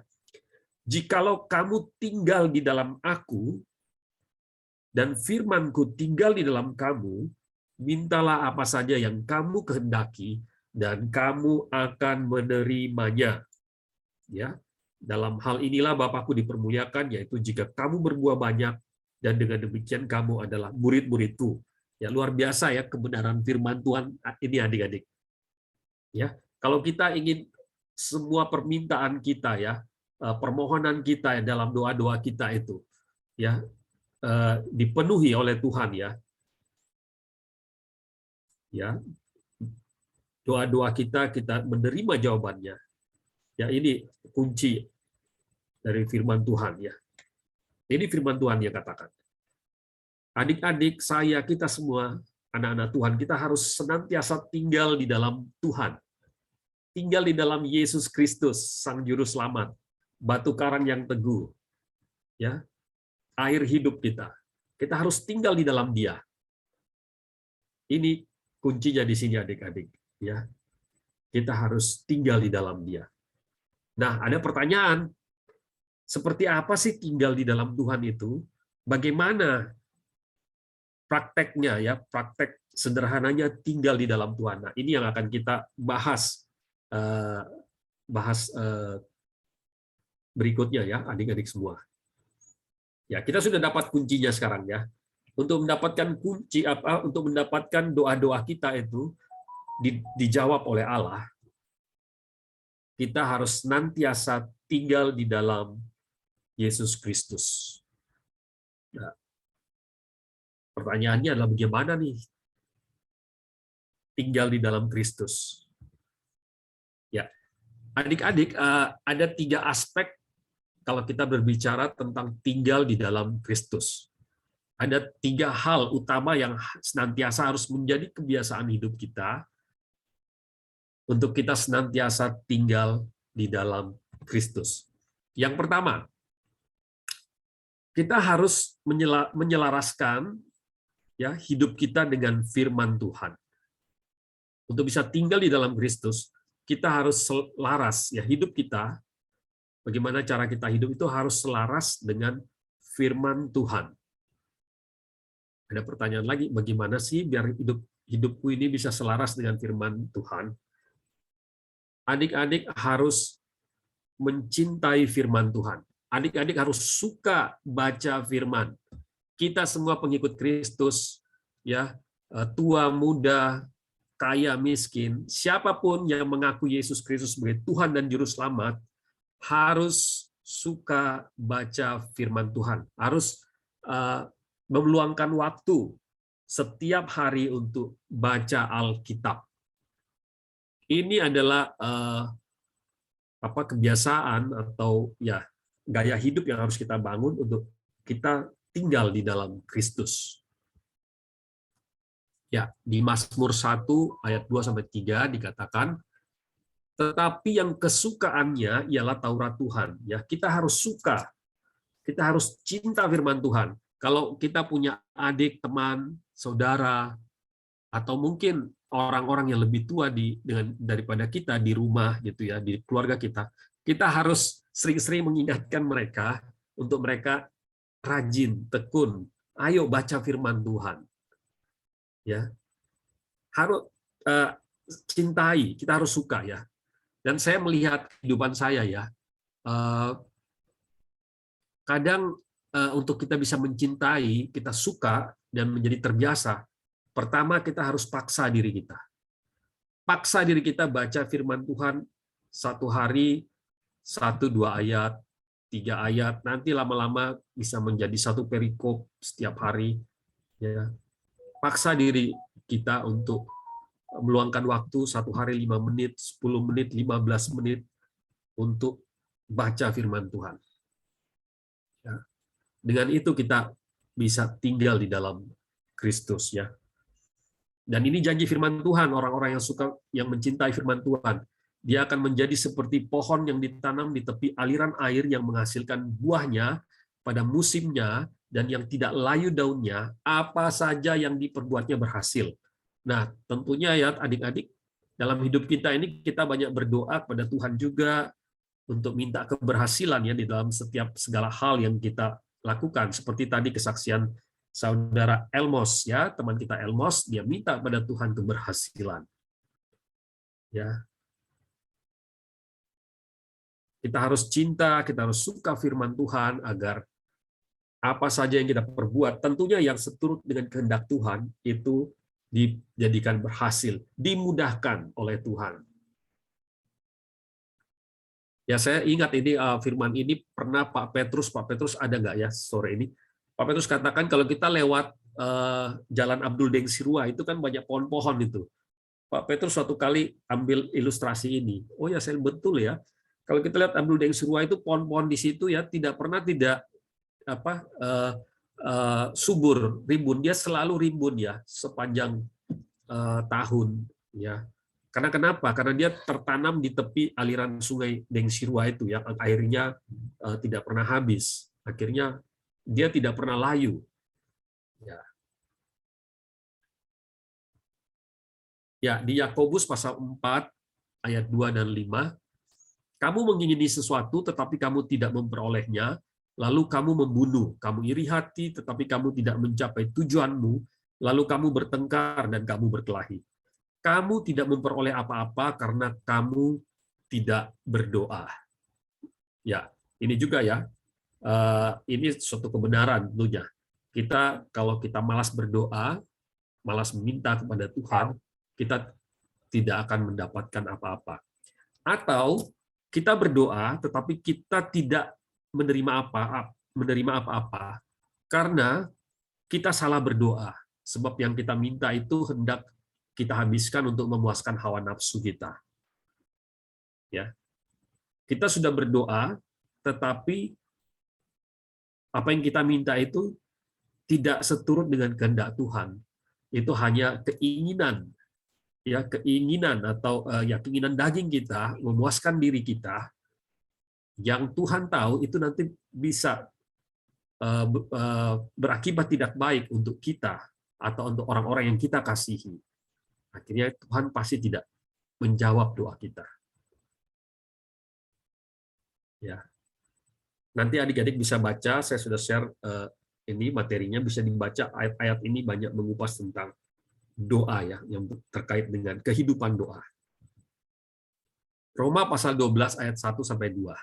Jikalau kamu tinggal di dalam Aku, dan firman-Ku tinggal di dalam kamu, mintalah apa saja yang kamu kehendaki, dan kamu akan menerimanya. Ya, dalam hal inilah Bapakku dipermuliakan, yaitu jika kamu berbuah banyak, dan dengan demikian kamu adalah murid-murid-Ku. Ya, luar biasa ya kebenaran firman Tuhan ini adik-adik. Ya, kalau kita ingin semua permintaan kita ya, permohonan kita dalam doa-doa kita itu ya dipenuhi oleh Tuhan ya. Ya. Doa-doa kita menerima jawabannya. Ya, ini kunci dari firman Tuhan ya. Ini firman Tuhan yang katakan. Adik-adik, saya, kita semua, anak-anak Tuhan, kita harus senantiasa tinggal di dalam Tuhan. Tinggal di dalam Yesus Kristus, Sang Juru Selamat, batu karang yang teguh. Ya, air hidup kita. Kita harus tinggal di dalam Dia. Ini kuncinya di sini adik-adik. Ya, kita harus tinggal di dalam Dia. Nah, ada pertanyaan, seperti apa sih tinggal di dalam Tuhan itu? Bagaimana prakteknya ya, praktek sederhananya tinggal di dalam Tuhan. Nah, ini yang akan kita bahas berikutnya ya, adik-adik semua. Ya, kita sudah dapat kuncinya sekarang ya. Untuk mendapatkan kunci untuk mendapatkan doa-doa kita itu dijawab oleh Allah, kita harus senantiasa tinggal di dalam Yesus Kristus. Nah, pertanyaannya adalah bagaimana nih tinggal di dalam Kristus? Ya, adik-adik, ada 3 aspek kalau kita berbicara tentang tinggal di dalam Kristus. Ada 3 hal utama yang senantiasa harus menjadi kebiasaan hidup kita untuk kita senantiasa tinggal di dalam Kristus. Yang pertama, kita harus menyelaraskan ya hidup kita dengan firman Tuhan. Untuk bisa tinggal di dalam Kristus, kita harus selaras ya hidup kita. Bagaimana cara kita hidup itu harus selaras dengan firman Tuhan. Ada pertanyaan lagi, bagaimana sih biar hidupku ini bisa selaras dengan firman Tuhan? Adik-adik harus mencintai firman Tuhan. Adik-adik harus suka baca firman. Kita semua pengikut Kristus, ya, tua, muda, kaya, miskin, siapapun yang mengaku Yesus Kristus sebagai Tuhan dan Juru Selamat, harus suka baca firman Tuhan. Harus meluangkan waktu setiap hari untuk baca Alkitab. Ini adalah kebiasaan atau ya gaya hidup yang harus kita bangun untuk kita tinggal di dalam Kristus. Ya, di Mazmur 1 ayat 2-3 dikatakan, tetapi yang kesukaannya ialah Taurat Tuhan. Ya, kita harus suka, kita harus cinta firman Tuhan. Kalau kita punya adik, teman, saudara, atau mungkin orang-orang yang lebih tua daripada kita di rumah gitu ya, di keluarga kita harus sering-sering mengingatkan mereka untuk mereka rajin, tekun, ayo baca firman Tuhan. Ya. Harus cintai, kita harus suka ya. Dan saya melihat kehidupan saya ya. Kadang untuk kita bisa mencintai, kita suka dan menjadi terbiasa, pertama kita harus paksa diri kita. Paksa diri kita baca firman Tuhan 1 hari 1-2 ayat, 3 ayat, nanti lama-lama bisa menjadi 1 perikop setiap hari. Ya. Paksa diri kita untuk meluangkan waktu 1 hari 5 menit, 10 menit, 15 menit untuk baca firman Tuhan. Ya. Dengan itu kita bisa tinggal di dalam Kristus ya. Dan ini janji firman Tuhan, orang-orang yang mencintai firman Tuhan. Dia akan menjadi seperti pohon yang ditanam di tepi aliran air yang menghasilkan buahnya pada musimnya dan yang tidak layu daunnya, apa saja yang diperbuatnya berhasil. Nah, tentunya ya adik-adik, dalam hidup kita ini kita banyak berdoa kepada Tuhan juga untuk minta keberhasilan ya di dalam setiap segala hal yang kita lakukan. Seperti tadi kesaksian saudara Elmos ya, teman kita Elmos, dia minta pada Tuhan keberhasilan. Ya. Kita harus cinta, kita harus suka firman Tuhan agar apa saja yang kita perbuat, tentunya yang seturut dengan kehendak Tuhan itu dijadikan berhasil, dimudahkan oleh Tuhan. Ya, saya ingat ini firman ini pernah Pak Petrus ada nggak ya sore ini? Pak Petrus katakan kalau kita lewat Jalan Abdul Deng Sirua itu kan banyak pohon-pohon itu. Pak Petrus suatu kali ambil ilustrasi ini. Oh ya, saya betul ya. Kalau kita lihat Abdul Deng Sirua itu pohon-pohon di situ ya tidak subur, rimbun. Dia selalu rimbun ya sepanjang tahun ya. Karena kenapa? Karena dia tertanam di tepi aliran sungai Deng Sirua itu yang airnya tidak pernah habis. Akhirnya dia tidak pernah layu. Ya. Ya, di Yakobus pasal 4 ayat 2 dan 5, kamu mengingini sesuatu tetapi kamu tidak memperolehnya, lalu kamu membunuh, kamu iri hati tetapi kamu tidak mencapai tujuanmu, lalu kamu bertengkar dan kamu berkelahi. Kamu tidak memperoleh apa-apa karena kamu tidak berdoa. Ya, ini juga ya. Ini suatu kebenaran tentunya. Kalau kita malas berdoa, malas meminta kepada Tuhan, kita tidak akan mendapatkan apa-apa. Atau kita berdoa tetapi kita tidak menerima apa-apa karena kita salah berdoa, sebab yang kita minta itu hendak kita habiskan untuk memuaskan hawa nafsu kita. Ya. Kita sudah berdoa tetapi apa yang kita minta itu tidak seturut dengan kehendak Tuhan. Itu hanya keinginan atau keinginan daging kita, memuaskan diri kita, yang Tuhan tahu itu nanti bisa berakibat tidak baik untuk kita atau untuk orang-orang yang kita kasihi. Akhirnya Tuhan pasti tidak menjawab doa kita. Ya. Nanti adik-adik bisa baca, saya sudah share ini materinya, bisa dibaca ayat-ayat ini banyak mengupas tentang doa ya, yang terkait dengan kehidupan doa. Roma pasal 12 ayat 1 sampai 2.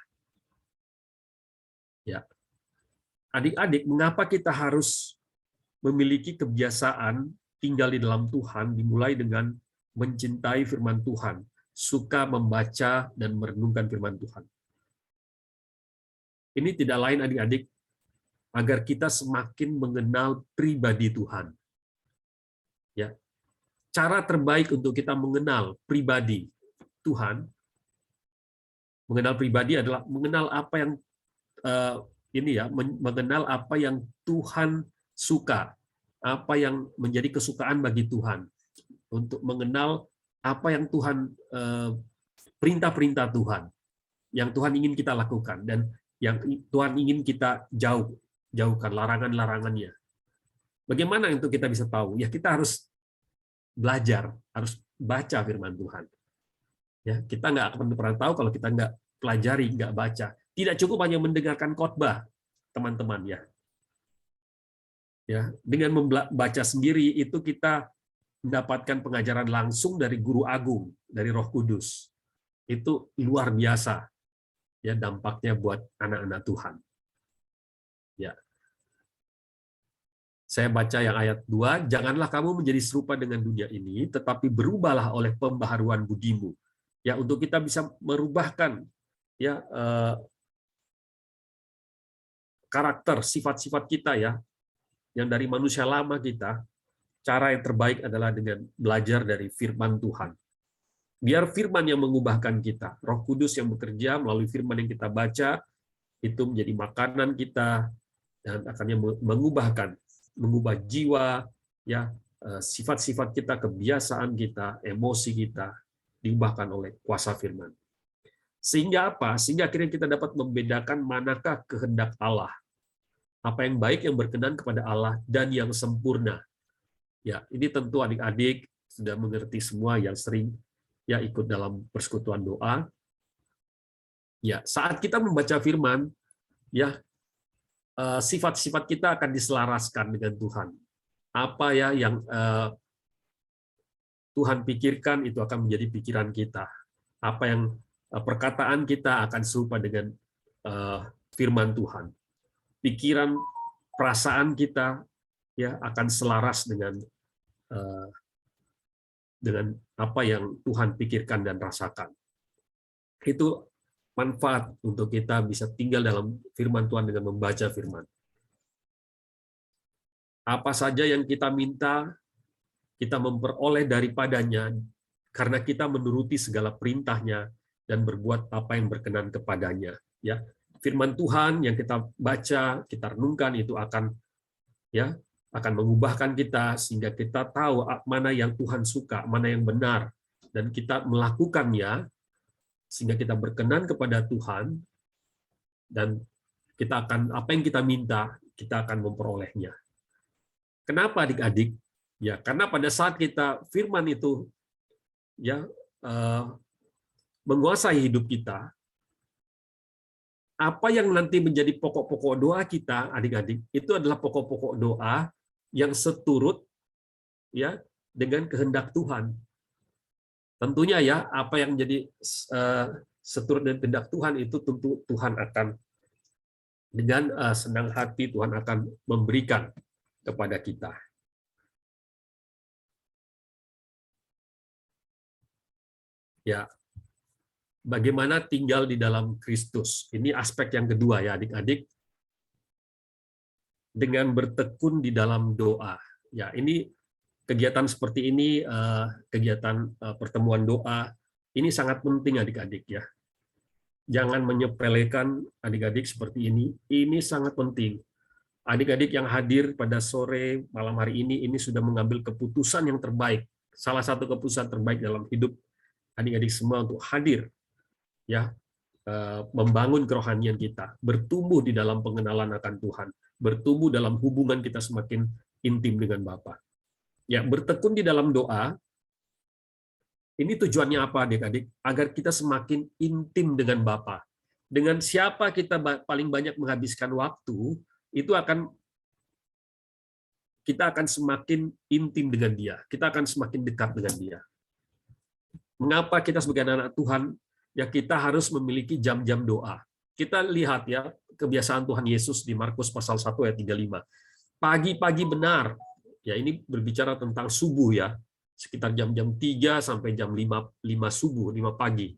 Ya. Adik-adik, mengapa kita harus memiliki kebiasaan tinggal di dalam Tuhan dimulai dengan mencintai firman Tuhan, suka membaca dan merenungkan firman Tuhan. Ini tidak lain adik-adik agar kita semakin mengenal pribadi Tuhan. Ya. Cara terbaik untuk kita mengenal pribadi Tuhan, mengenal pribadi adalah mengenal apa yang mengenal apa yang Tuhan suka, apa yang menjadi kesukaan bagi Tuhan, untuk mengenal apa yang Tuhan perintah-perintah Tuhan, yang Tuhan ingin kita lakukan dan yang Tuhan ingin kita jauhkan larangan-larangannya. Bagaimana untuk kita bisa tahu? Ya kita harus belajar, harus baca firman Tuhan. Ya, kita nggak akan pernah tahu kalau kita nggak pelajari, nggak baca. Tidak cukup hanya mendengarkan khotbah, teman-teman ya. Ya, dengan membaca sendiri itu kita mendapatkan pengajaran langsung dari guru agung, dari Roh Kudus. Itu luar biasa. Ya, dampaknya buat anak-anak Tuhan. Ya. Saya baca yang ayat 2, janganlah kamu menjadi serupa dengan dunia ini, tetapi berubahlah oleh pembaharuan budimu. Ya, untuk kita bisa merubahkan ya karakter, sifat-sifat kita ya, yang dari manusia lama kita, cara yang terbaik adalah dengan belajar dari firman Tuhan. Biar firman yang mengubahkan kita, Roh Kudus yang bekerja melalui firman yang kita baca, itu menjadi makanan kita, dan akannya mengubah jiwa, ya sifat-sifat kita, kebiasaan kita, emosi kita, diubahkan oleh kuasa firman. Sehingga apa? Sehingga akhirnya kita dapat membedakan manakah kehendak Allah. Apa yang baik, yang berkenan kepada Allah, dan yang sempurna. Ya, ini tentu adik-adik sudah mengerti semua yang sering ya ikut dalam persekutuan doa. Ya, saat kita membaca firman, ya sifat-sifat kita akan diselaraskan dengan Tuhan. Apa ya yang Tuhan pikirkan itu akan menjadi pikiran kita. Apa yang perkataan kita akan serupa dengan firman Tuhan. Pikiran, perasaan kita ya akan selaras dengan apa yang Tuhan pikirkan dan rasakan. Itu manfaat untuk kita bisa tinggal dalam firman Tuhan dengan membaca firman. Apa saja yang kita minta, kita memperoleh daripadanya karena kita menuruti segala perintahnya dan berbuat apa yang berkenan kepadanya. Ya, firman Tuhan yang kita baca, kita renungkan itu akan mengubahkan kita sehingga kita tahu mana yang Tuhan suka, mana yang benar, dan kita melakukannya sehingga kita berkenan kepada Tuhan, dan kita akan apa yang kita minta, kita akan memperolehnya. Kenapa adik-adik? Ya, karena pada saat kita firman itu ya menguasai hidup kita, apa yang nanti menjadi pokok-pokok doa kita, adik-adik, itu adalah pokok-pokok doa yang seturut ya dengan kehendak Tuhan. Tentunya ya, apa yang menjadi seturut dengan kehendak Tuhan itu tentu Tuhan akan dengan senang hati Tuhan akan memberikan kepada kita. Ya, bagaimana tinggal di dalam Kristus. Ini aspek yang kedua ya adik-adik. Dengan bertekun di dalam doa. Ya, ini kegiatan seperti ini, kegiatan pertemuan doa, ini sangat penting adik-adik ya. Jangan menyepelekan adik-adik seperti ini sangat penting. Adik-adik yang hadir pada sore malam hari ini sudah mengambil keputusan yang terbaik. Salah satu keputusan terbaik dalam hidup adik-adik semua untuk hadir, ya, membangun kerohanian kita, bertumbuh di dalam pengenalan akan Tuhan, bertumbuh dalam hubungan kita semakin intim dengan Bapa. Ya, bertekun di dalam doa, ini tujuannya apa adik-adik? Agar kita semakin intim dengan Bapa. Dengan siapa kita paling banyak menghabiskan waktu, itu kita akan semakin intim dengan Dia. Kita akan semakin dekat dengan Dia. Mengapa kita sebagai anak Tuhan, ya kita harus memiliki jam-jam doa. Kita lihat ya kebiasaan Tuhan Yesus di Markus pasal 1 ayat 35. Pagi-pagi benar. Ya, ini berbicara tentang subuh ya, sekitar jam-jam 3 sampai jam 5 subuh, 5 pagi.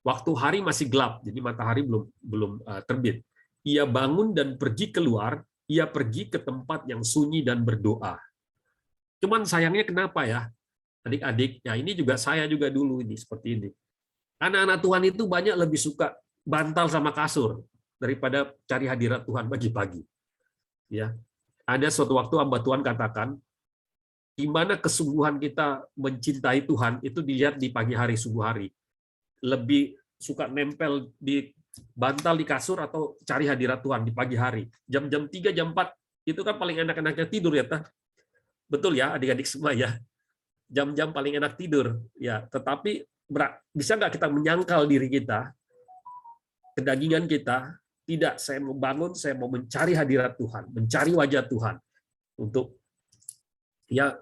Waktu hari masih gelap, jadi matahari belum terbit. Ia bangun dan pergi keluar, ia pergi ke tempat yang sunyi dan berdoa. Cuman sayangnya kenapa ya, adik-adik? Ya ini juga saya juga dulu ini seperti ini. Anak-anak Tuhan itu banyak lebih suka bantal sama kasur daripada cari hadirat Tuhan pagi-pagi. Ya. Ada suatu waktu hamba Tuhan katakan, di mana kesungguhan kita mencintai Tuhan itu dilihat di pagi hari, subuh hari. Lebih suka nempel di bantal di kasur atau cari hadirat Tuhan di pagi hari. Jam-jam 3, jam 4 itu kan paling enak-enaknya tidur ya, Tah? Betul ya, adik-adik semua ya. Jam-jam paling enak tidur. Ya, tetapi bisa nggak kita menyangkal diri kita, kedagingan kita, tidak, saya mau bangun, saya mau mencari hadirat Tuhan, mencari wajah Tuhan untuk ya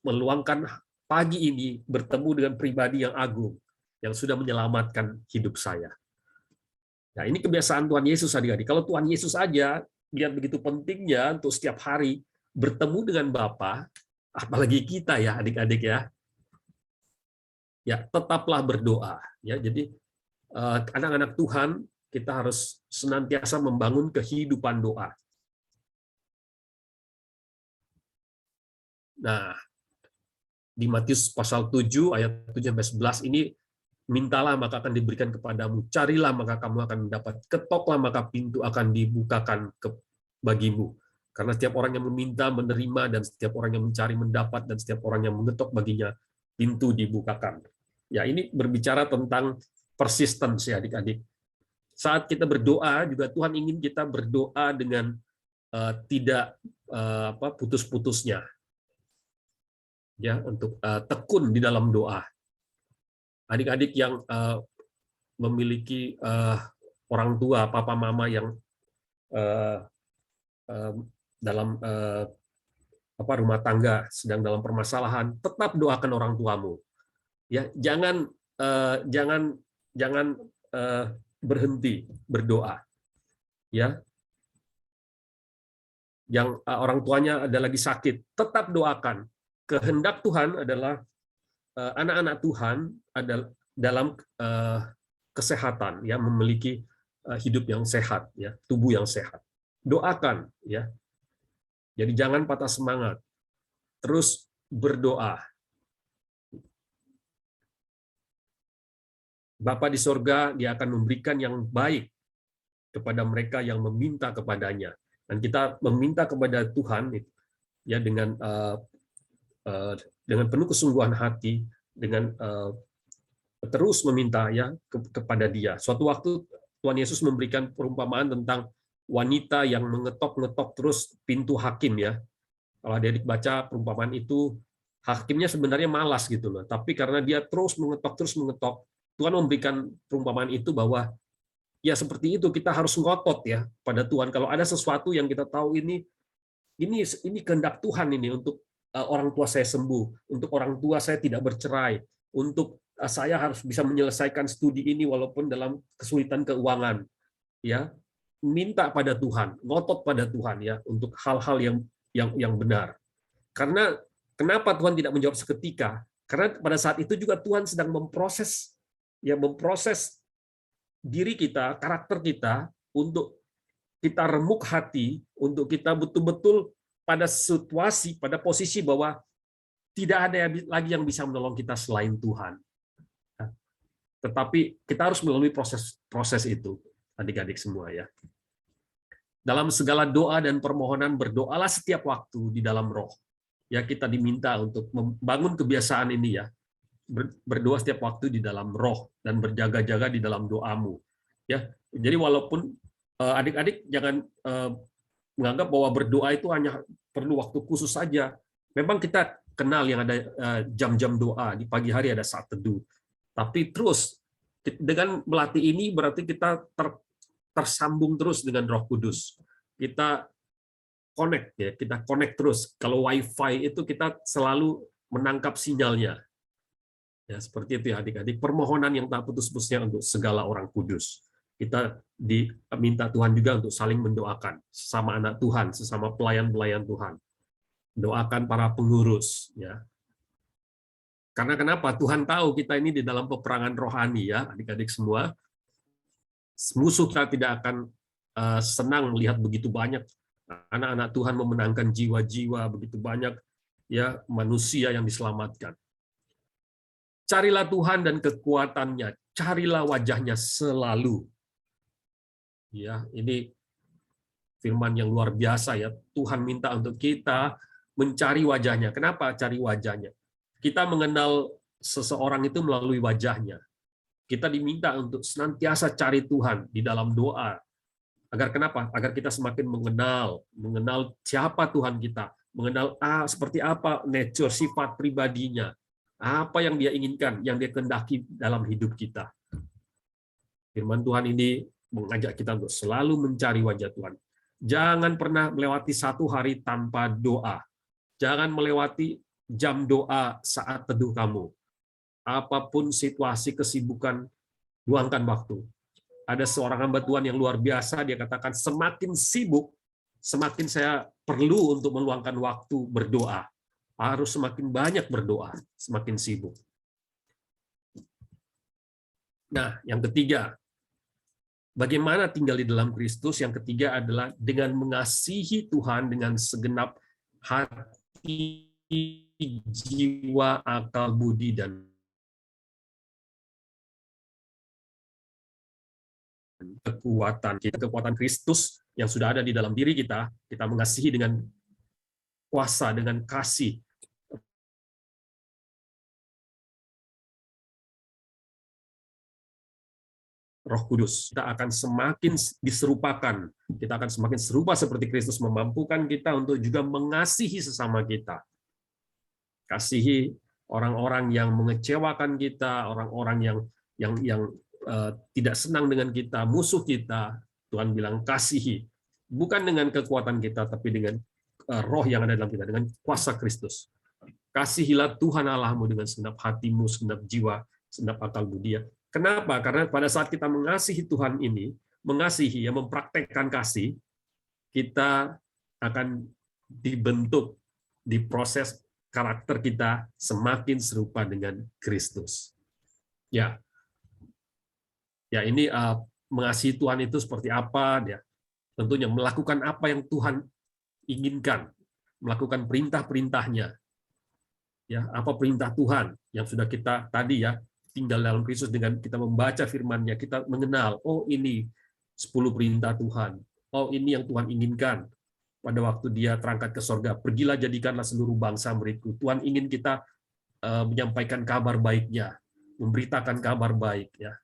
meluangkan pagi ini bertemu dengan pribadi yang agung yang sudah menyelamatkan hidup saya. Nah, ini kebiasaan Tuhan Yesus adik-adik. Kalau Tuhan Yesus aja lihat begitu pentingnya untuk setiap hari bertemu dengan Bapa, apalagi kita ya adik-adik ya. Ya, tetaplah berdoa ya. Jadi anak-anak Tuhan kita harus senantiasa membangun kehidupan doa. Nah, di Matius pasal 7 ayat 7-11 ini, mintalah maka akan diberikan kepadamu, carilah maka kamu akan mendapat, ketoklah maka pintu akan dibukakan bagimu. Karena setiap orang yang meminta menerima, dan setiap orang yang mencari mendapat, dan setiap orang yang mengetok baginya pintu dibukakan. Ya, ini berbicara tentang persistence ya adik-adik. Saat kita berdoa juga Tuhan ingin kita berdoa dengan tidak putus-putusnya. Ya, untuk tekun di dalam doa. Adik-adik yang memiliki orang tua, papa mama yang dalam rumah tangga sedang dalam permasalahan, tetap doakan orang tuamu. Ya, jangan berhenti berdoa. Ya, yang orang tuanya ada lagi sakit, tetap doakan. Kehendak Tuhan adalah anak-anak Tuhan adalah dalam kesehatan, ya, memiliki hidup yang sehat, ya, tubuh yang sehat. Doakan, ya. Jadi jangan patah semangat. Terus berdoa. Bapa di sorga, Dia akan memberikan yang baik kepada mereka yang meminta kepadanya. Dan kita meminta kepada Tuhan, ya, dengan penuh kesungguhan hati, dengan terus meminta, ya, kepada Dia. Suatu waktu Tuhan Yesus memberikan perumpamaan tentang wanita yang mengetok-ngetok terus pintu hakim, ya. Kalau adik baca perumpamaan itu, hakimnya sebenarnya malas gitu loh, tapi karena dia terus mengetok, Tuhan memberikan perumpamaan itu bahwa ya seperti itu, kita harus ngotot, ya, pada Tuhan. Kalau ada sesuatu yang kita tahu ini kehendak Tuhan ini untuk orang tua saya sembuh, untuk orang tua saya tidak bercerai, untuk saya harus bisa menyelesaikan studi ini walaupun dalam kesulitan keuangan, ya, minta pada Tuhan, ngotot pada Tuhan, ya, untuk hal-hal yang benar. Karena kenapa Tuhan tidak menjawab seketika? Karena pada saat itu juga Tuhan sedang memproses diri kita, karakter kita, untuk kita remuk hati, untuk kita betul-betul pada situasi, pada posisi bahwa tidak ada lagi yang bisa menolong kita selain Tuhan. Tetapi kita harus melalui proses itu, adik-adik semua, ya. Dalam segala doa dan permohonan berdoalah setiap waktu di dalam roh. Ya, kita diminta untuk membangun kebiasaan ini, ya. Berdoa setiap waktu di dalam roh dan berjaga-jaga di dalam doamu. Ya, jadi walaupun adik-adik jangan menganggap bahwa berdoa itu hanya perlu waktu khusus saja. Memang kita kenal yang ada jam-jam doa, di pagi hari ada saat teduh. Tapi terus dengan melatih ini berarti kita tersambung terus dengan Roh Kudus. Kita connect, ya, kita connect terus. Kalau WiFi itu kita selalu menangkap sinyalnya. Ya, seperti itu, ya, adik-adik. Permohonan yang tak putus-putusnya untuk segala orang kudus. Kita diminta Tuhan juga untuk saling mendoakan sesama anak Tuhan, sesama pelayan-pelayan Tuhan. Doakan para pengurus, ya. Karena kenapa? Tuhan tahu kita ini di dalam peperangan rohani, ya, adik-adik semua. Musuh kita tidak akan senang melihat begitu banyak anak-anak Tuhan memenangkan jiwa-jiwa, begitu banyak, ya, manusia yang diselamatkan. Carilah Tuhan dan kekuatannya, carilah wajahnya selalu. Ya, ini firman yang luar biasa, ya. Tuhan minta untuk kita mencari wajahnya. Kenapa cari wajahnya? Kita mengenal seseorang itu melalui wajahnya. Kita diminta untuk senantiasa cari Tuhan di dalam doa. Agar kenapa? Agar kita semakin mengenal siapa Tuhan kita, mengenal seperti apa nature, sifat pribadinya, apa yang Dia inginkan, yang Dia kehendaki dalam hidup kita. Firman Tuhan ini mengajak kita untuk selalu mencari wajah Tuhan. Jangan pernah melewati satu hari tanpa doa. Jangan melewati jam doa saat teduh kamu. Apapun situasi kesibukan, luangkan waktu. Ada seorang hamba Tuhan yang luar biasa, dia katakan, semakin sibuk, semakin saya perlu untuk meluangkan waktu berdoa. Harus semakin banyak berdoa, semakin sibuk. Nah, yang ketiga, bagaimana tinggal di dalam Kristus? Yang ketiga adalah dengan mengasihi Tuhan dengan segenap hati, jiwa, akal, budi, dan kekuatan Kristus yang sudah ada di dalam diri kita. Kita mengasihi dengan kuasa, dengan kasih, Roh Kudus. Kita akan semakin diserupakan. Kita akan semakin serupa seperti Kristus, memampukan kita untuk juga mengasihi sesama kita. Kasihi orang-orang yang mengecewakan kita, orang-orang yang tidak senang dengan kita, musuh kita. Tuhan bilang kasihi. Bukan dengan kekuatan kita, tapi dengan roh yang ada dalam kita, dengan kuasa Kristus. Kasihilah Tuhan Allahmu dengan segenap hatimu, segenap jiwa, segenap akal budi. Kenapa? Karena pada saat kita mengasihi Tuhan ini, mengasihi, mempraktekkan kasih, kita akan dibentuk, diproses karakter kita semakin serupa dengan Kristus. Ya, ini mengasihi Tuhan itu seperti apa? Ya, tentunya melakukan apa yang Tuhan inginkan, melakukan perintah-perintahnya. Ya, apa perintah Tuhan yang sudah kita tadi ya, tinggal dalam Kristus dengan kita membaca firman-Nya, kita mengenal, oh ini 10 perintah Tuhan. Oh ini yang Tuhan inginkan pada waktu Dia terangkat ke sorga. Pergilah jadikanlah seluruh bangsa muridku. Tuhan ingin kita menyampaikan kabar baik-Nya, memberitakan kabar baik ya.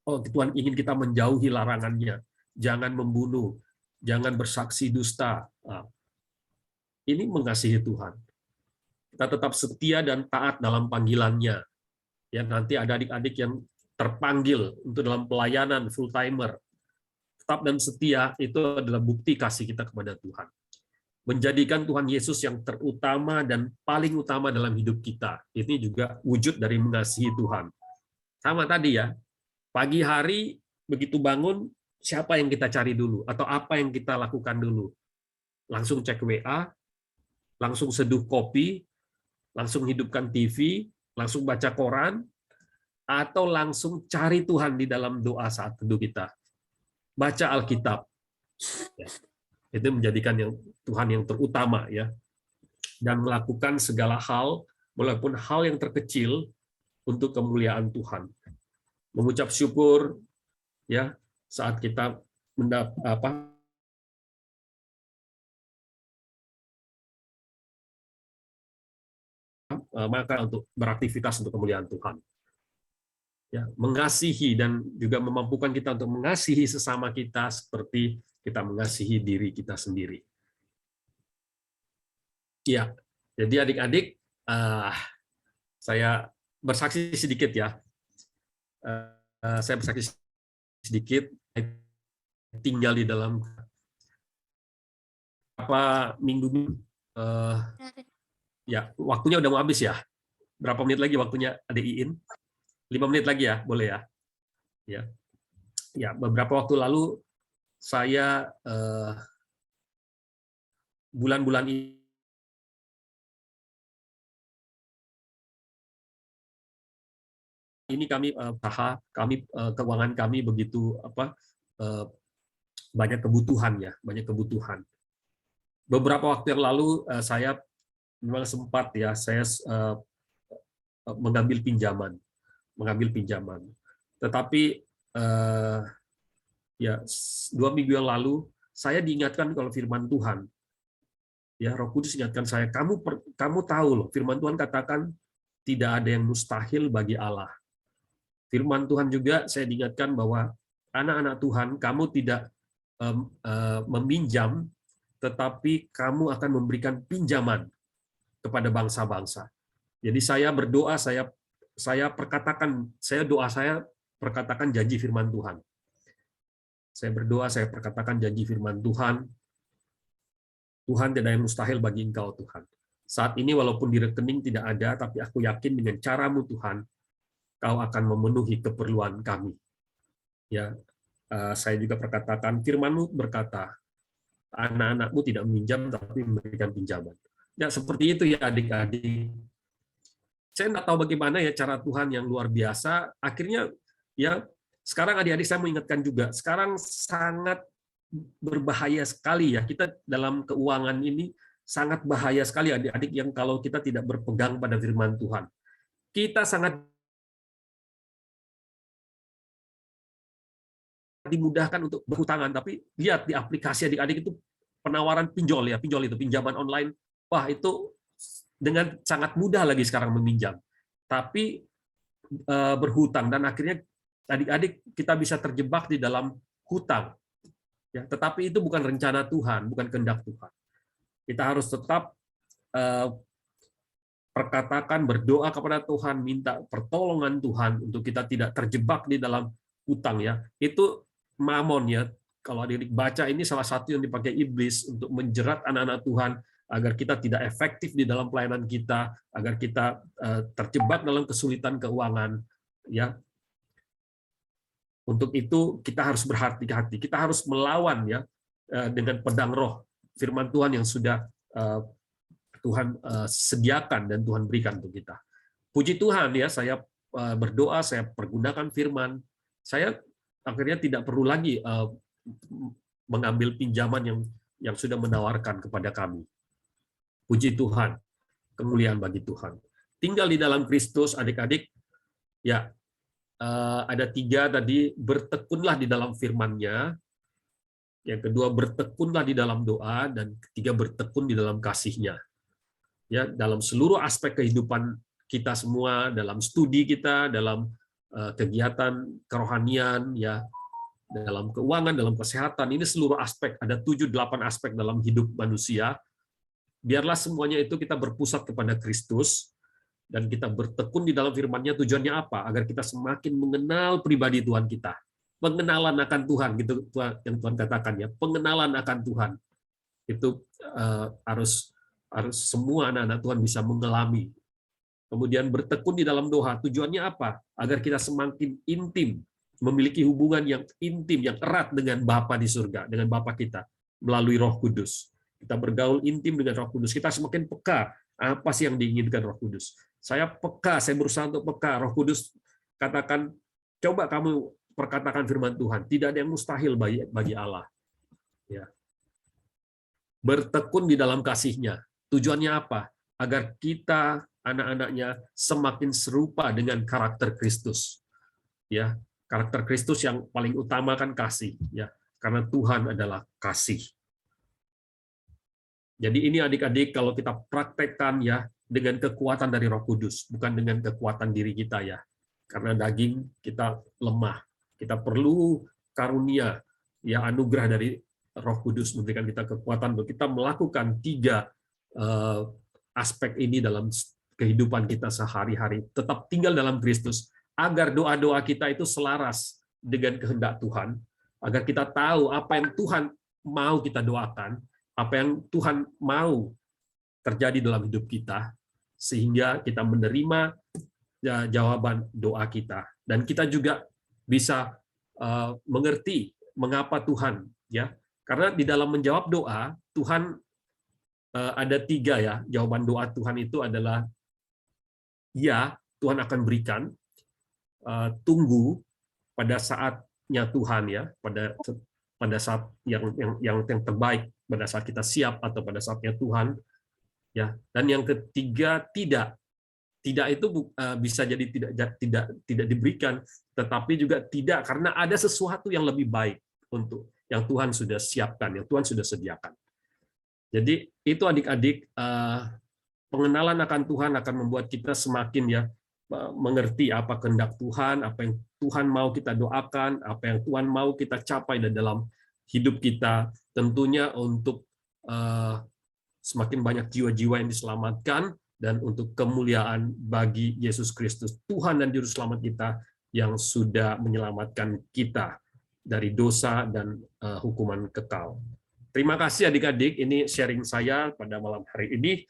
Oh Tuhan ingin kita menjauhi larangan-Nya. Jangan membunuh, jangan bersaksi dusta. Nah, ini mengasihi Tuhan. Kita tetap setia dan taat dalam panggilan-Nya. Ya, nanti ada adik-adik yang terpanggil untuk dalam pelayanan full timer. Tetap dan setia itu adalah bukti kasih kita kepada Tuhan. Menjadikan Tuhan Yesus yang terutama dan paling utama dalam hidup kita. Ini juga wujud dari mengasihi Tuhan. Sama tadi ya, pagi hari begitu bangun, siapa yang kita cari dulu? Atau apa yang kita lakukan dulu? Langsung cek WA, langsung seduh kopi, langsung hidupkan TV, langsung baca koran, atau langsung cari Tuhan di dalam doa saat teduh kita. Baca Alkitab. Ya. Itu menjadikan Tuhan yang terutama ya. Dan melakukan segala hal, walaupun hal yang terkecil, untuk kemuliaan Tuhan. Mengucap syukur ya saat kita maka untuk beraktivitas untuk kemuliaan Tuhan. Ya, mengasihi dan juga memampukan kita untuk mengasihi sesama kita seperti kita mengasihi diri kita sendiri. Ya, jadi adik-adik, saya bersaksi sedikit ya. Saya bersaksi sedikit, tinggal di dalam beberapa minggu. Ya, waktunya udah mau habis ya. Berapa menit lagi waktunya, Adik Iin? 5 menit lagi ya, boleh ya? Ya, beberapa waktu lalu saya bulan-bulan ini kami keuangan kami begitu banyak kebutuhan ya, banyak kebutuhan. Beberapa waktu yang lalu saya memang sempat ya saya mengambil pinjaman. Tetapi ya 2 minggu yang lalu saya diingatkan kalau firman Tuhan, ya Roh Kudus ingatkan saya, kamu tahu loh, firman Tuhan katakan tidak ada yang mustahil bagi Allah. Firman Tuhan juga saya diingatkan bahwa anak-anak Tuhan, kamu tidak meminjam, tetapi kamu akan memberikan pinjaman kepada bangsa-bangsa. Jadi saya berdoa, saya perkatakan janji firman Tuhan. Saya berdoa, saya perkatakan janji firman Tuhan. Tuhan tidak ada yang mustahil bagi Engkau, Tuhan. Saat ini walaupun di rekening tidak ada, tapi aku yakin dengan cara-Mu, Tuhan, Kau akan memenuhi keperluan kami. Ya, saya juga perkatakan, firman-Mu berkata, anak-anak-Mu tidak meminjam, tapi memberikan pinjaman. Ya, seperti itu ya adik-adik. Saya nggak tahu bagaimana ya cara Tuhan yang luar biasa. Akhirnya ya sekarang adik-adik saya mengingatkan juga, sekarang sangat berbahaya sekali ya kita dalam keuangan ini, sangat bahaya sekali adik-adik yang kalau kita tidak berpegang pada firman Tuhan. Kita sangat dimudahkan untuk berhutangan, tapi lihat di aplikasi adik-adik itu penawaran pinjol itu pinjaman online. Wah, itu dengan sangat mudah lagi sekarang meminjam. Tapi berhutang dan akhirnya adik-adik kita bisa terjebak di dalam hutang. Ya, tetapi itu bukan rencana Tuhan, bukan kehendak Tuhan. Kita harus tetap perkatakan, berdoa kepada Tuhan, minta pertolongan Tuhan untuk kita tidak terjebak di dalam hutang ya. Itu mamon ya. Kalau adik-adik baca, ini salah satu yang dipakai iblis untuk menjerat anak-anak Tuhan agar kita tidak efektif di dalam pelayanan kita, agar kita terjebak dalam kesulitan keuangan ya. Untuk itu kita harus berhati-hati. Kita harus melawan ya dengan pedang roh firman Tuhan yang sudah Tuhan sediakan dan Tuhan berikan untuk kita. Puji Tuhan ya, saya berdoa, saya pergunakan firman. Saya akhirnya tidak perlu lagi mengambil pinjaman yang sudah menawarkan kepada kami. Puji Tuhan, kemuliaan bagi Tuhan. Tinggal di dalam Kristus, adik-adik, ya ada 3 tadi, bertekunlah di dalam firman-Nya. Yang kedua, bertekunlah di dalam doa, dan ketiga, bertekun di dalam kasih-Nya. Ya, dalam seluruh aspek kehidupan kita semua, dalam studi kita, dalam kegiatan kerohanian, ya, dalam keuangan, dalam kesehatan, ini seluruh aspek, ada 7-8 aspek dalam hidup manusia. Biarlah semuanya itu kita berpusat kepada Kristus, dan kita bertekun di dalam firman-Nya. Tujuannya apa? Agar kita semakin mengenal pribadi Tuhan kita. Pengenalan akan Tuhan, gitu yang Tuhan katakan ya. Pengenalan akan Tuhan. Itu harus semua anak-anak Tuhan bisa mengalami. Kemudian bertekun di dalam doa. Tujuannya apa? Agar kita semakin intim, memiliki hubungan yang intim, yang erat dengan Bapa di surga, dengan Bapa kita, melalui Roh Kudus. Kita bergaul intim dengan Roh Kudus. Kita semakin peka apa sih yang diinginkan Roh Kudus. Saya peka, saya berusaha untuk peka. Roh Kudus katakan, coba kamu perkatakan firman Tuhan. Tidak ada yang mustahil bagi Allah. Ya. Bertekun di dalam kasih-Nya. Tujuannya apa? Agar kita, anak-anaknya, semakin serupa dengan karakter Kristus. Ya, karakter Kristus yang paling utama kan kasih. Ya, karena Tuhan adalah kasih. Jadi ini adik-adik, kalau kita praktekkan ya, dengan kekuatan dari Roh Kudus, bukan dengan kekuatan diri kita ya. Karena daging kita lemah. Kita perlu karunia, ya anugerah dari Roh Kudus memberikan kita kekuatan untuk kita melakukan 3 aspek ini dalam kehidupan kita sehari-hari. Tetap tinggal dalam Kristus, agar doa-doa kita itu selaras dengan kehendak Tuhan, agar kita tahu apa yang Tuhan mau kita doakan, apa yang Tuhan mau terjadi dalam hidup kita, sehingga kita menerima jawaban doa kita, dan kita juga bisa mengerti mengapa Tuhan, ya, karena di dalam menjawab doa Tuhan ada 3 ya, jawaban doa Tuhan itu adalah ya, Tuhan akan berikan, tunggu pada saatnya Tuhan ya, pada saat yang terbaik, pada saat kita siap atau pada saatnya Tuhan. Ya, dan yang ketiga tidak itu bisa jadi tidak diberikan, tetapi juga tidak karena ada sesuatu yang lebih baik untuk yang Tuhan sudah siapkan, yang Tuhan sudah sediakan. Jadi itu adik-adik, pengenalan akan Tuhan akan membuat kita semakin ya mengerti apa kehendak Tuhan, apa yang Tuhan mau kita doakan, apa yang Tuhan mau kita capai dalam hidup kita, tentunya untuk semakin banyak jiwa-jiwa yang diselamatkan, dan untuk kemuliaan bagi Yesus Kristus, Tuhan dan Juru Selamat kita yang sudah menyelamatkan kita dari dosa dan hukuman kekal. Terima kasih adik-adik, ini sharing saya pada malam hari ini.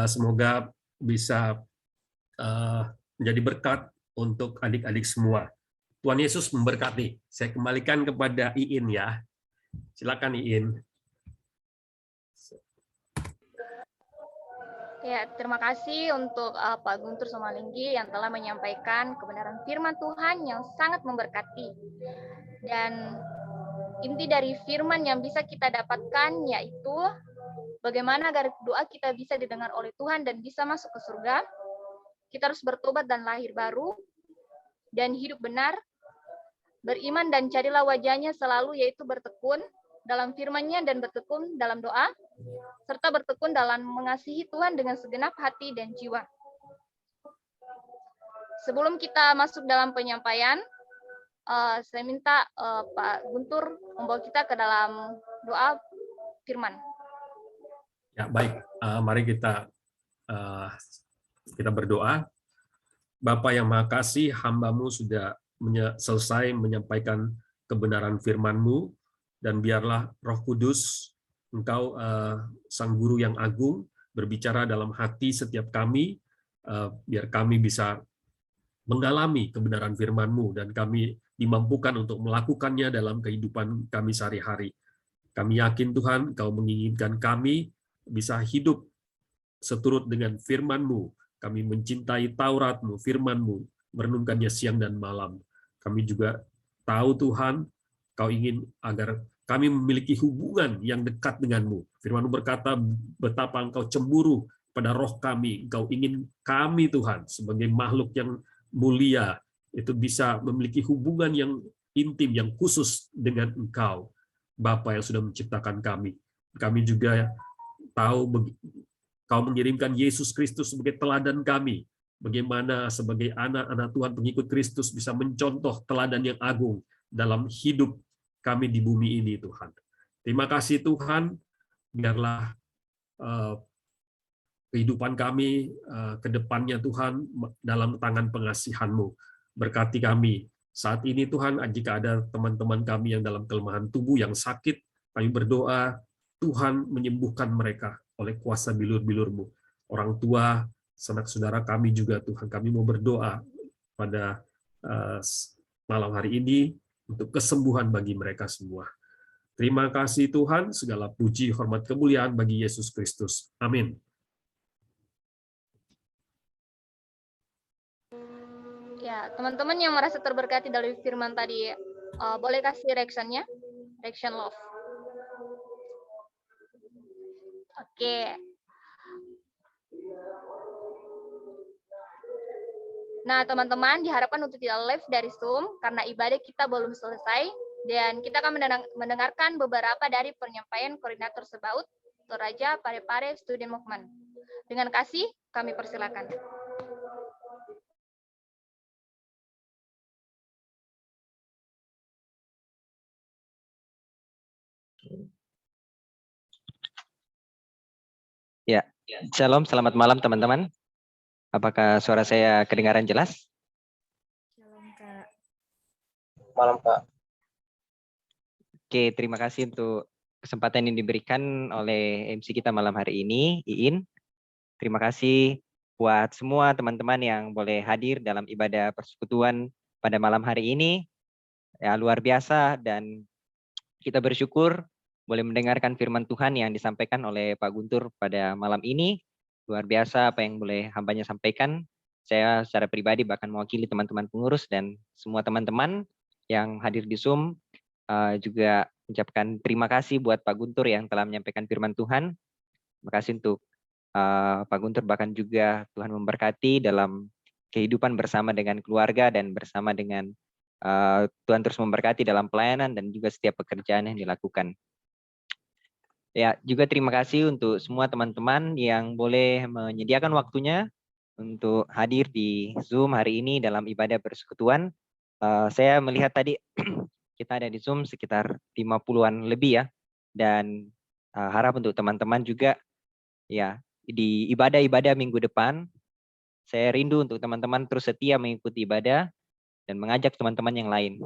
Semoga bisa menjadi berkat untuk adik-adik semua. Tuhan Yesus memberkati. Saya kembalikan kepada Iin ya. Silakan Iin. Ya, terima kasih untuk Pak Guntur Somalinggi yang telah menyampaikan kebenaran firman Tuhan yang sangat memberkati. Dan inti dari firman yang bisa kita dapatkan yaitu bagaimana agar doa kita bisa didengar oleh Tuhan dan bisa masuk ke surga. Kita harus bertobat dan lahir baru dan hidup benar, beriman dan carilah wajahnya selalu, yaitu bertekun dalam firman-Nya dan bertekun dalam doa, serta bertekun dalam mengasihi Tuhan dengan segenap hati dan jiwa. Sebelum kita masuk dalam penyampaian, saya minta Pak Guntur membawa kita ke dalam doa firman. Ya, baik. Mari kita berdoa. Bapa yang Maha Kasih, hamba-Mu sudah selesai menyampaikan kebenaran firman-Mu, dan biarlah Roh Kudus, Engkau Sang Guru yang agung, berbicara dalam hati setiap kami, biar kami bisa mengalami kebenaran firman-Mu, dan kami dimampukan untuk melakukannya dalam kehidupan kami sehari-hari. Kami yakin Tuhan, Engkau menginginkan kami bisa hidup seturut dengan firman-Mu. Kami mencintai Taurat-Mu, firman-Mu, merenungkannya siang dan malam. Kami juga tahu Tuhan, Kau ingin agar kami memiliki hubungan yang dekat dengan-Mu. Firman-Mu berkata, betapa Engkau cemburu pada roh kami. Engkau ingin kami Tuhan, sebagai makhluk yang mulia, itu bisa memiliki hubungan yang intim, yang khusus dengan Engkau, Bapa yang sudah menciptakan kami. Kami juga tahu Kau mengirimkan Yesus Kristus sebagai teladan kami. Bagaimana sebagai anak-anak Tuhan, pengikut Kristus, bisa mencontoh teladan yang agung dalam hidup kami di bumi ini, Tuhan. Terima kasih Tuhan, biarlah kehidupan kami ke depannya Tuhan dalam tangan pengasihan-Mu. Berkati kami saat ini Tuhan, jika ada teman-teman kami yang dalam kelemahan tubuh, yang sakit, kami berdoa Tuhan menyembuhkan mereka oleh kuasa bilur-bilur-Mu. Orang tua, sanak saudara kami juga Tuhan, kami mau berdoa pada malam hari ini untuk kesembuhan bagi mereka semua. Terima kasih Tuhan, segala puji, hormat, kemuliaan bagi Yesus Kristus. Amin. Ya, teman-teman yang merasa terberkati dari firman tadi, boleh kasih reaction-nya, reaction love. Oke. Nah, teman-teman diharapkan untuk tidak live dari Zoom karena ibadah kita belum selesai, dan kita akan mendengarkan beberapa dari penyampaian koordinator Sebaut, Toraja Parepare Student Movement. Dengan kasih, kami persilakan. Ya, shalom, selamat malam teman-teman. Apakah suara saya kedengaran jelas? Shalom, Kak. Malam, Kak. Oke, terima kasih untuk kesempatan yang diberikan oleh MC kita malam hari ini, Iin. Terima kasih buat semua teman-teman yang boleh hadir dalam ibadah persekutuan pada malam hari ini. Ya, luar biasa, dan kita bersyukur boleh mendengarkan firman Tuhan yang disampaikan oleh Pak Guntur pada malam ini. Luar biasa apa yang boleh hambanya sampaikan. Saya secara pribadi bahkan mewakili teman-teman pengurus dan semua teman-teman yang hadir di Zoom juga mengucapkan terima kasih buat Pak Guntur yang telah menyampaikan firman Tuhan. Terima kasih untuk Pak Guntur, bahkan juga Tuhan memberkati dalam kehidupan bersama dengan keluarga dan bersama dengan Tuhan terus memberkati dalam pelayanan dan juga setiap pekerjaan yang dilakukan. Ya, juga terima kasih untuk semua teman-teman yang boleh menyediakan waktunya untuk hadir di Zoom hari ini dalam ibadah persekutuan. Saya melihat tadi kita ada di Zoom sekitar 50-an lebih ya, dan harap untuk teman-teman juga ya di ibadah-ibadah minggu depan, saya rindu untuk teman-teman terus setia mengikuti ibadah dan mengajak teman-teman yang lain.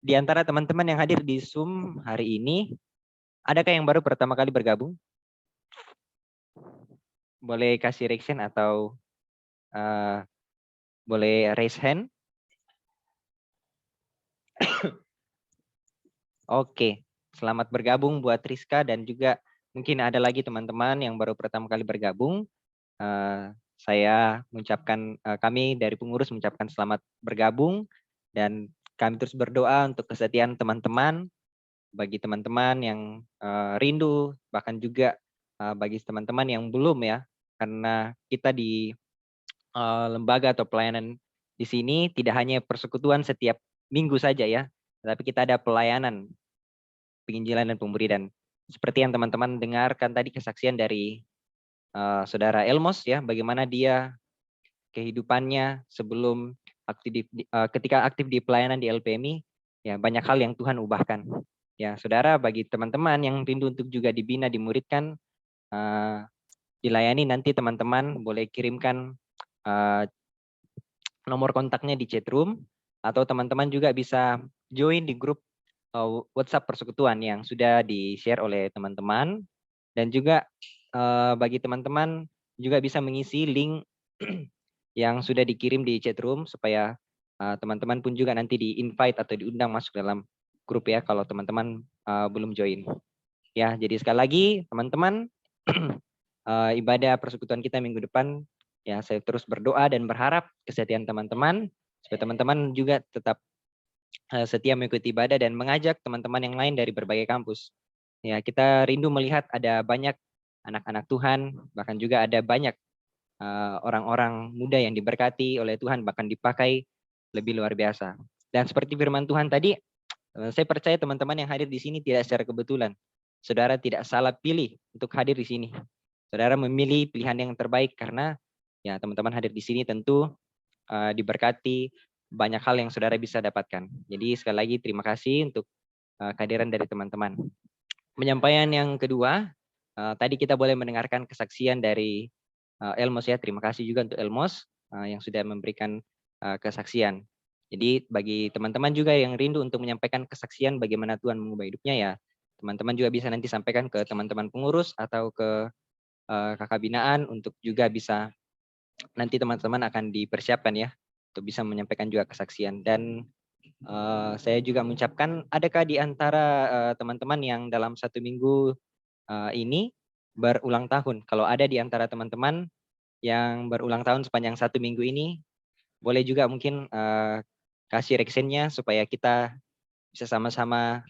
Di antara teman-teman yang hadir di Zoom hari ini, adakah yang baru pertama kali bergabung? Boleh kasih reaction atau boleh raise hand? Oke, selamat bergabung buat Rizka, dan juga mungkin ada lagi teman-teman yang baru pertama kali bergabung. Saya mengucapkan, kami dari pengurus mengucapkan selamat bergabung, dan kami terus berdoa untuk kesetiaan teman-teman, bagi teman-teman yang rindu, bahkan juga bagi teman-teman yang belum ya, karena kita di lembaga atau pelayanan di sini tidak hanya persekutuan setiap minggu saja ya, tetapi kita ada pelayanan penginjilan dan pemberian. Seperti yang teman-teman dengarkan tadi kesaksian dari saudara Elmos ya, bagaimana dia kehidupannya sebelum ketika aktif di pelayanan di LPMI, ya banyak hal yang Tuhan ubahkan. Ya, saudara, bagi teman-teman yang rindu untuk juga dibina, dimuridkan, dilayani, nanti teman-teman boleh kirimkan nomor kontaknya di chat room, atau teman-teman juga bisa join di grup WhatsApp persekutuan yang sudah di-share oleh teman-teman. Dan juga bagi teman-teman juga bisa mengisi link yang sudah dikirim di chat room, supaya teman-teman pun juga nanti di-invite atau diundang masuk dalam grup ya, kalau teman-teman belum join. Ya, jadi sekali lagi teman-teman, ibadah persekutuan kita minggu depan, ya saya terus berdoa dan berharap kesetiaan teman-teman, supaya teman-teman juga tetap setia mengikuti ibadah dan mengajak teman-teman yang lain dari berbagai kampus. Ya, kita rindu melihat ada banyak anak-anak Tuhan, bahkan juga ada banyak orang-orang muda yang diberkati oleh Tuhan, bahkan dipakai lebih luar biasa. Dan seperti firman Tuhan tadi, saya percaya teman-teman yang hadir di sini tidak secara kebetulan. Saudara tidak salah pilih untuk hadir di sini. Saudara memilih pilihan yang terbaik karena ya teman-teman hadir di sini tentu diberkati banyak hal yang saudara bisa dapatkan. Jadi sekali lagi terima kasih untuk kehadiran dari teman-teman. Penyampaian yang kedua, tadi kita boleh mendengarkan kesaksian dari Elmos ya. Terima kasih juga untuk Elmos yang sudah memberikan kesaksian. Jadi bagi teman-teman juga yang rindu untuk menyampaikan kesaksian bagaimana Tuhan mengubah hidupnya, ya teman-teman juga bisa nanti sampaikan ke teman-teman pengurus atau ke kakak binaan, untuk juga bisa nanti teman-teman akan dipersiapkan ya untuk bisa menyampaikan juga kesaksian. Dan saya juga mengucapkan, adakah di antara teman-teman yang dalam 1 minggu ini berulang tahun? Kalau ada di antara teman-teman yang berulang tahun sepanjang 1 minggu ini, boleh juga mungkin kasih reaksinya supaya kita bisa sama-sama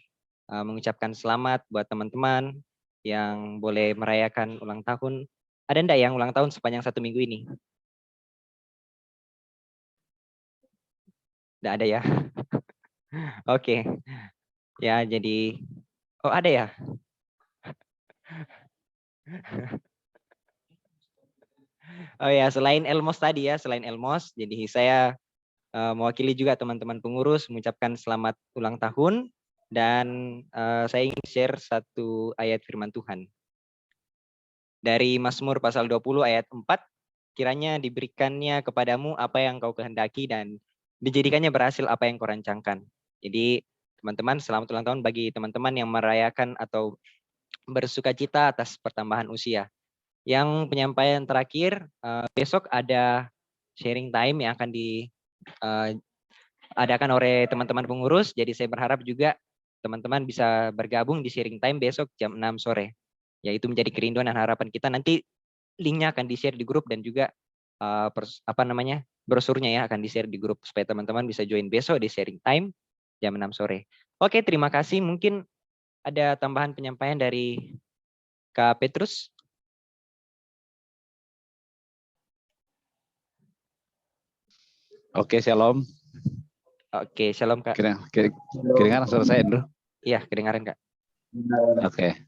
mengucapkan selamat buat teman-teman yang boleh merayakan ulang tahun. Ada enggak yang ulang tahun sepanjang 1 minggu ini? Enggak ada ya? Oke. Ya, jadi ada ya? Oh ya, selain Elmos tadi ya, selain Elmos, jadi saya mewakili juga teman-teman pengurus mengucapkan selamat ulang tahun, dan saya ingin share satu ayat firman Tuhan. Dari Mazmur pasal 20 ayat 4, kiranya diberikannya kepadamu apa yang kau kehendaki dan dijadikannya berhasil apa yang kau rancangkan. Jadi teman-teman, selamat ulang tahun bagi teman-teman yang merayakan atau bersukacita atas pertambahan usia. Yang penyampaian terakhir, besok ada sharing time yang akan diadakan oleh teman-teman pengurus. Jadi saya berharap juga teman-teman bisa bergabung di sharing time besok jam 6 sore. Yaitu menjadi kerinduan dan harapan kita. Nanti linknya akan di-share di grup, dan juga brosurnya ya akan di-share di grup supaya teman-teman bisa join besok di sharing time jam 6 sore. Oke, terima kasih. Mungkin ada tambahan penyampaian dari Kak Petrus. Oke, shalom. Oke, shalom Kak. Kedengaran suara saya, Bro? Iya, kedengaran Kak. Oke.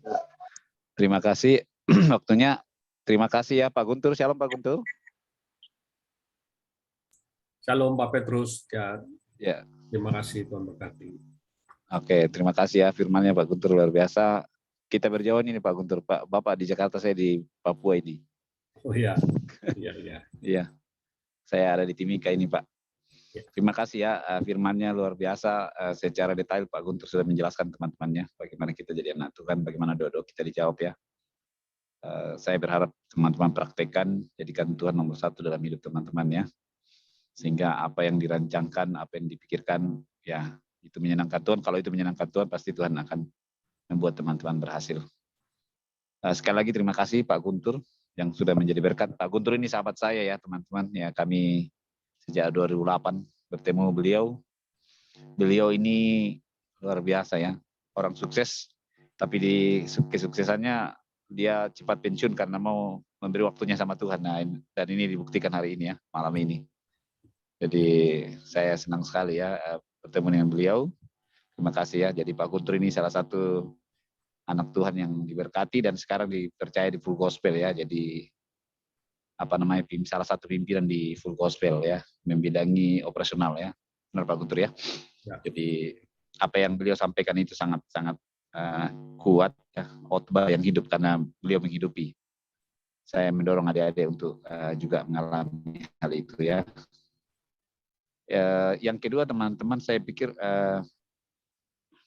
Terima kasih waktunya. Terima kasih ya Pak Guntur. Shalom Pak Guntur. Shalom Pak Petrus. Ya. Terima kasih, Tuhan berkati. Oke, terima kasih ya firmannya Pak Guntur, luar biasa. Kita berjauhan ini Pak Guntur. Pak Bapak di Jakarta, saya di Papua ini. Oh iya. Iya. Iya. Saya ada di Timika ini Pak. Terima kasih ya firmannya luar biasa, secara detail Pak Guntur sudah menjelaskan teman-temannya bagaimana kita jadi anak Tuhan, bagaimana doa-doa kita dijawab ya. Saya berharap teman-teman praktekkan, jadikan Tuhan nomor 1 dalam hidup teman-teman ya. Sehingga apa yang dirancangkan, apa yang dipikirkan ya itu menyenangkan Tuhan. Kalau itu menyenangkan Tuhan, pasti Tuhan akan membuat teman-teman berhasil. Sekali lagi terima kasih Pak Guntur yang sudah menjadi berkat. Pak Guntur ini sahabat saya ya teman-teman ya, kami sejak 2008 bertemu beliau. Beliau ini luar biasa ya, orang sukses, tapi di kesuksesannya dia cepat pensiun karena mau memberi waktunya sama Tuhan. Nah, dan ini dibuktikan hari ini ya, malam ini. Jadi saya senang sekali ya bertemu dengan beliau. Terima kasih ya. Jadi Pak Guntur ini salah satu anak Tuhan yang diberkati dan sekarang dipercaya di full gospel ya. Jadi salah satu pimpinan di Full Gospel ya, membidangi operasional ya, benar Pak Guntur ya. Jadi apa yang beliau sampaikan itu sangat kuat ya, khotbah yang hidup karena beliau menghidupi. Saya mendorong adik-adik untuk juga mengalami hal itu ya. Yang kedua teman-teman, saya pikir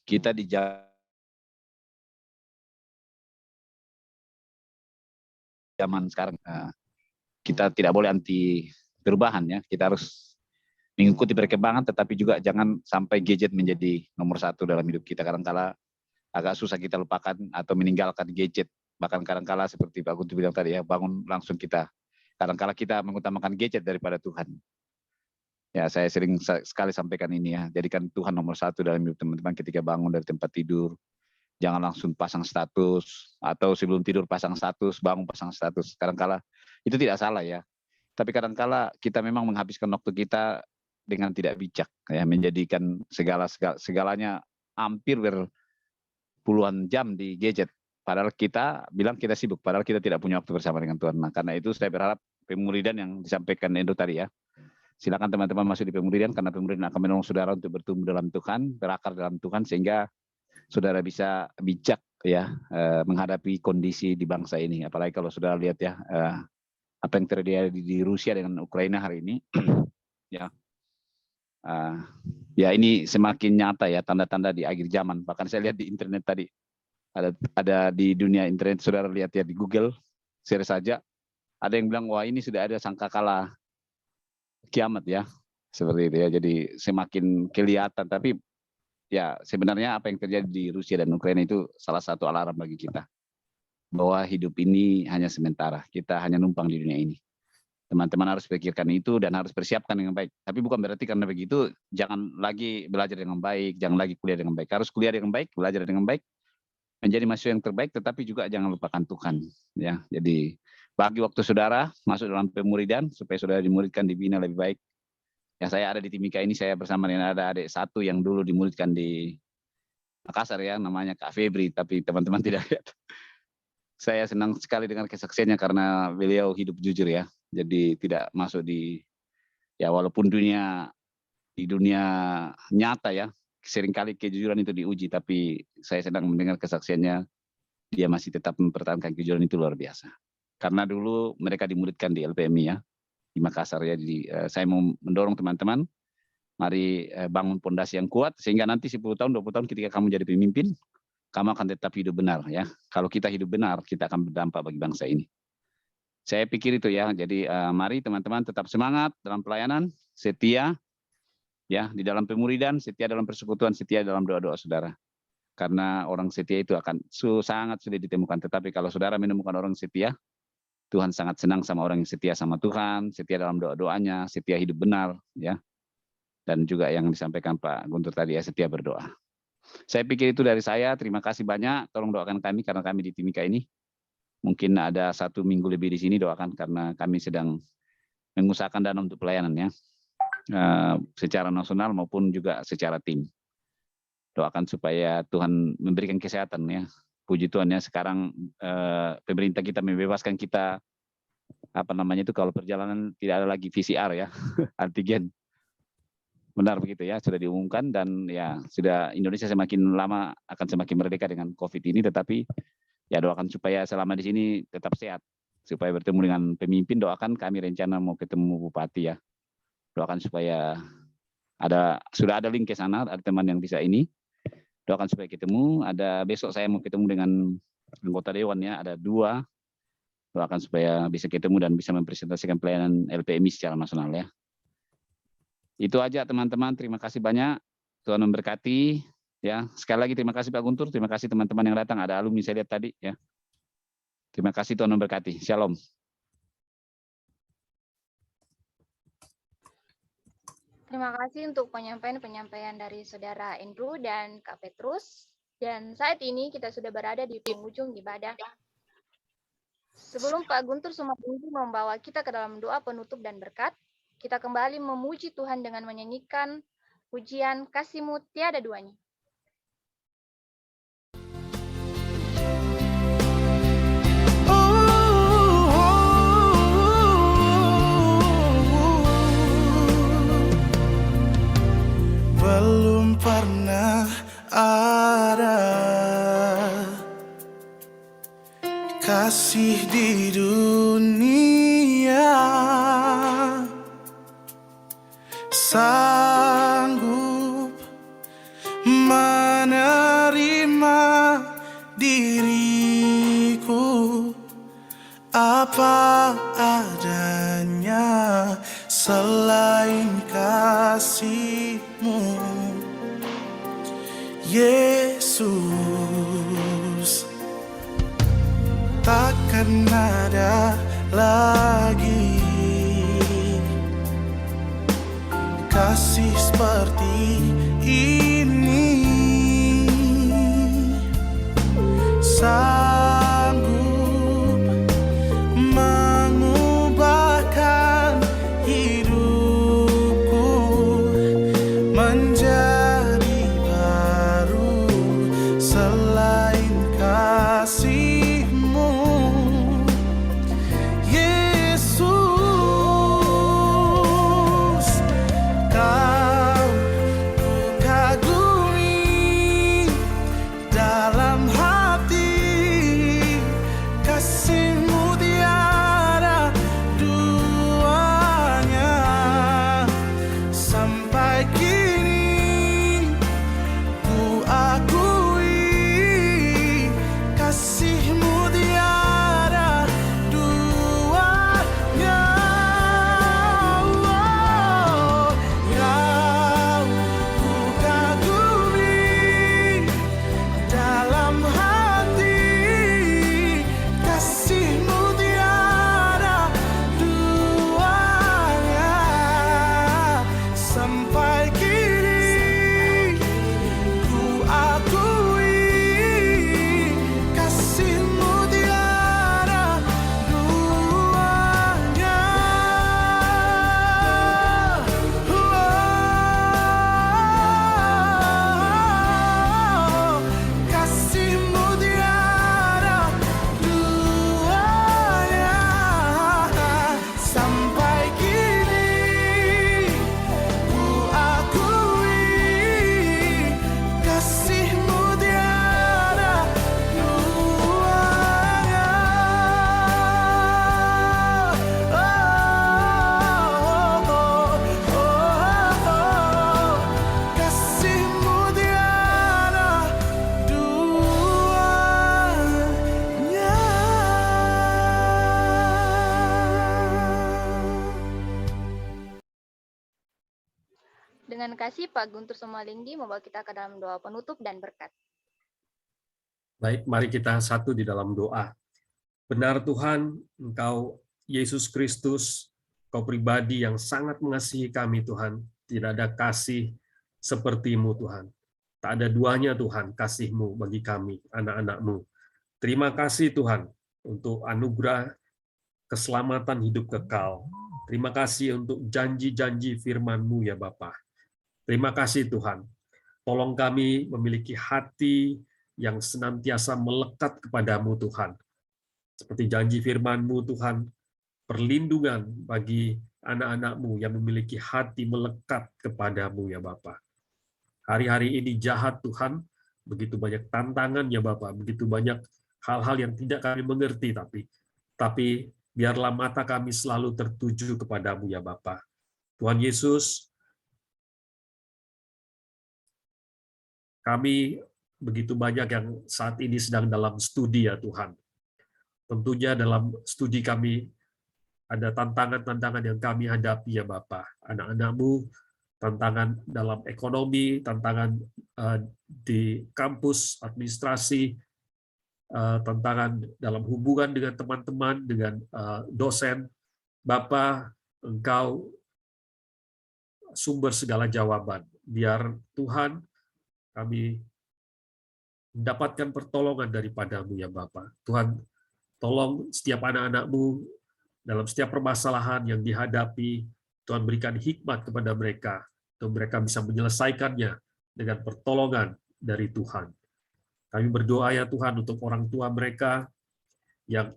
kita di zaman sekarang kita tidak boleh anti perubahan ya. Kita harus mengikuti perkembangan, tetapi juga jangan sampai gadget menjadi nomor satu dalam hidup kita. Kadang-kala agak susah kita lupakan atau meninggalkan gadget. Bahkan kadang-kala seperti Pak Guntur bilang tadi ya, bangun langsung kita. Kadang-kala kita mengutamakan gadget daripada Tuhan. Ya, saya sering sekali sampaikan ini ya. Jadikan Tuhan nomor satu dalam hidup teman-teman ketika bangun dari tempat tidur. Jangan langsung pasang status, atau sebelum tidur pasang status, bangun pasang status. Kadang-kala itu tidak salah ya. Tapi kadang-kala kita memang menghabiskan waktu kita dengan tidak bijak ya, menjadikan segalanya hampir berpuluhan jam di gadget. Padahal kita bilang kita sibuk, padahal kita tidak punya waktu bersama dengan Tuhan. Nah, karena itu saya berharap pemuridan yang disampaikan Endo tadi ya. Silakan teman-teman masuk di pemuridan, karena pemuridan akan menolong saudara untuk bertumbuh dalam Tuhan, berakar dalam Tuhan, sehingga saudara bisa bijak ya menghadapi kondisi di bangsa ini. Apalagi kalau saudara lihat ya apa yang terjadi di Rusia dengan Ukraina hari ini ya. Ya ini semakin nyata ya, tanda-tanda di akhir zaman. Bahkan saya lihat di internet tadi, ada di dunia internet, saudara lihat ya di Google, share saja, ada yang bilang wah ini sudah ada sangkakala kiamat ya, seperti itu ya. Jadi semakin kelihatan, tapi ya sebenarnya apa yang terjadi di Rusia dan Ukraina itu salah satu alarm bagi kita bahwa hidup ini hanya sementara, kita hanya numpang di dunia ini. Teman-teman harus pikirkan itu dan harus persiapkan dengan baik. Tapi bukan berarti karena begitu jangan lagi belajar dengan baik, jangan lagi kuliah dengan baik. Harus kuliah dengan baik, belajar dengan baik, menjadi mahasiswa yang terbaik, tetapi juga jangan lupakan Tuhan. Ya, jadi bagi waktu saudara masuk dalam pemuridan supaya saudara dimuridkan, dibina lebih baik. Ya, saya ada di Timika ini, saya bersama dengan ada adik satu yang dulu dimuridkan di Makassar ya, namanya Kak Febri, tapi teman-teman tidak lihat. Saya senang sekali dengan kesaksiannya karena beliau hidup jujur ya. Jadi tidak masuk di, ya walaupun di dunia nyata ya, seringkali kejujuran itu diuji, tapi saya sedang mendengar kesaksiannya, dia masih tetap mempertahankan kejujuran, itu luar biasa. Karena dulu mereka dimuridkan di LPMI ya, di Makassar ya. Jadi saya mau mendorong teman-teman, mari bangun pondasi yang kuat, sehingga nanti 10 tahun, 20 tahun ketika kamu jadi pemimpin, kamu akan tetap hidup benar ya. Kalau kita hidup benar, kita akan berdampak bagi bangsa ini. Saya pikir itu ya. Jadi mari teman-teman tetap semangat dalam pelayanan, setia ya di dalam pemuridan, setia dalam persekutuan, setia dalam doa-doa saudara. Karena orang setia itu akan sangat sulit ditemukan. Tetapi kalau saudara menemukan orang setia, Tuhan sangat senang sama orang yang setia sama Tuhan, setia dalam doa-doanya, setia hidup benar ya. Dan juga yang disampaikan Pak Guntur tadi ya, setia berdoa. Saya pikir itu dari saya. Terima kasih banyak. Tolong doakan kami karena kami di Timika ini. Mungkin ada 1 minggu lebih di sini, doakan karena kami sedang mengusahakan dana untuk pelayanan ya. Secara nasional maupun juga secara tim. Doakan supaya Tuhan memberikan kesehatan ya. Puji Tuhan ya, sekarang pemerintah kita membebaskan kita, apa namanya itu, kalau perjalanan tidak ada lagi PCR ya, antigen. Benar begitu ya, sudah diumumkan dan ya sudah, Indonesia semakin lama akan semakin merdeka dengan COVID ini, tetapi ya doakan supaya selama di sini tetap sehat, supaya bertemu dengan pemimpin. Doakan, kami rencana mau ketemu Bupati ya. Doakan supaya sudah ada link ke sana, ada teman yang bisa ini. Doakan supaya ketemu. Ada besok saya mau ketemu dengan anggota dewan ya, ada 2. Doakan supaya bisa ketemu dan bisa mempresentasikan pelayanan LPMI secara nasional ya. Itu aja teman-teman, terima kasih banyak. Tuhan memberkati ya. Sekali lagi terima kasih Pak Guntur, terima kasih teman-teman yang datang, ada alumni saya lihat tadi ya. Terima kasih, Tuhan memberkati. Shalom. Terima kasih untuk penyampaian dari Saudara Andrew dan Kak Petrus. Dan saat ini kita sudah berada di penghujung ibadah. Sebelum Pak Guntur Sumarbungku membawa kita ke dalam doa penutup dan berkat, kita kembali memuji Tuhan dengan menyanyikan pujian Kasih-Mu Tiada Duanya. kasih di dunia sanggup menerima diriku apa adanya selain kasih-Mu, Yesus. Takkan ada lagi kasih seperti ini, sanggup mengubahkan hidupku menjadi baru selain kasih-Mu, Yesus. Kau ku kagumi dalam hati, kasih-Mu tiada duanya. Sampai kini ku akui kasih-Mu tiada duanya. Oh, Kau ku kagumi dalam hati, kasih-Mu tiada duanya. Sampai kini ku akui kasih-Mu tiada duanya. Oh, kasih-Mu tiada duanya. Sampai kini ku akui kasih-Mu tiada duanya. Kasih-Mu tiada duanya. Dengan kasih Pak Guntur Somalinggi membawa kita ke dalam doa penutup dan berkat. Baik, mari kita satu di dalam doa. Benar Tuhan, Engkau Yesus Kristus, Kau pribadi yang sangat mengasihi kami Tuhan. Tidak ada kasih seperti-Mu Tuhan. Tak ada duanya Tuhan kasih-Mu bagi kami, anak-anak-Mu. Terima kasih Tuhan untuk anugerah keselamatan hidup kekal. Terima kasih untuk janji-janji firman-Mu ya Bapa. Terima kasih Tuhan. Tolong kami memiliki hati yang senantiasa melekat kepadamu Tuhan. Seperti janji firman-Mu Tuhan, perlindungan bagi anak-anak-Mu yang memiliki hati melekat kepadamu ya Bapa. Hari-hari ini jahat Tuhan, begitu banyak tantangan ya Bapa, begitu banyak hal-hal yang tidak kami mengerti, tapi biarlah mata kami selalu tertuju kepadamu ya Bapa. Tuhan Yesus, kami begitu banyak yang saat ini sedang dalam studi ya Tuhan. Tentunya dalam studi kami ada tantangan-tantangan yang kami hadapi ya Bapa. Anak-anak-Mu, tantangan dalam ekonomi, tantangan di kampus, administrasi, tantangan dalam hubungan dengan teman-teman, dengan dosen. Bapa, Engkau sumber segala jawaban. Biar Tuhan kami mendapatkan pertolongan daripada-Mu ya Bapa. Tuhan, tolong setiap anak-anak-Mu dalam setiap permasalahan yang dihadapi, Tuhan berikan hikmat kepada mereka, untuk mereka bisa menyelesaikannya dengan pertolongan dari Tuhan. Kami berdoa ya Tuhan untuk orang tua mereka yang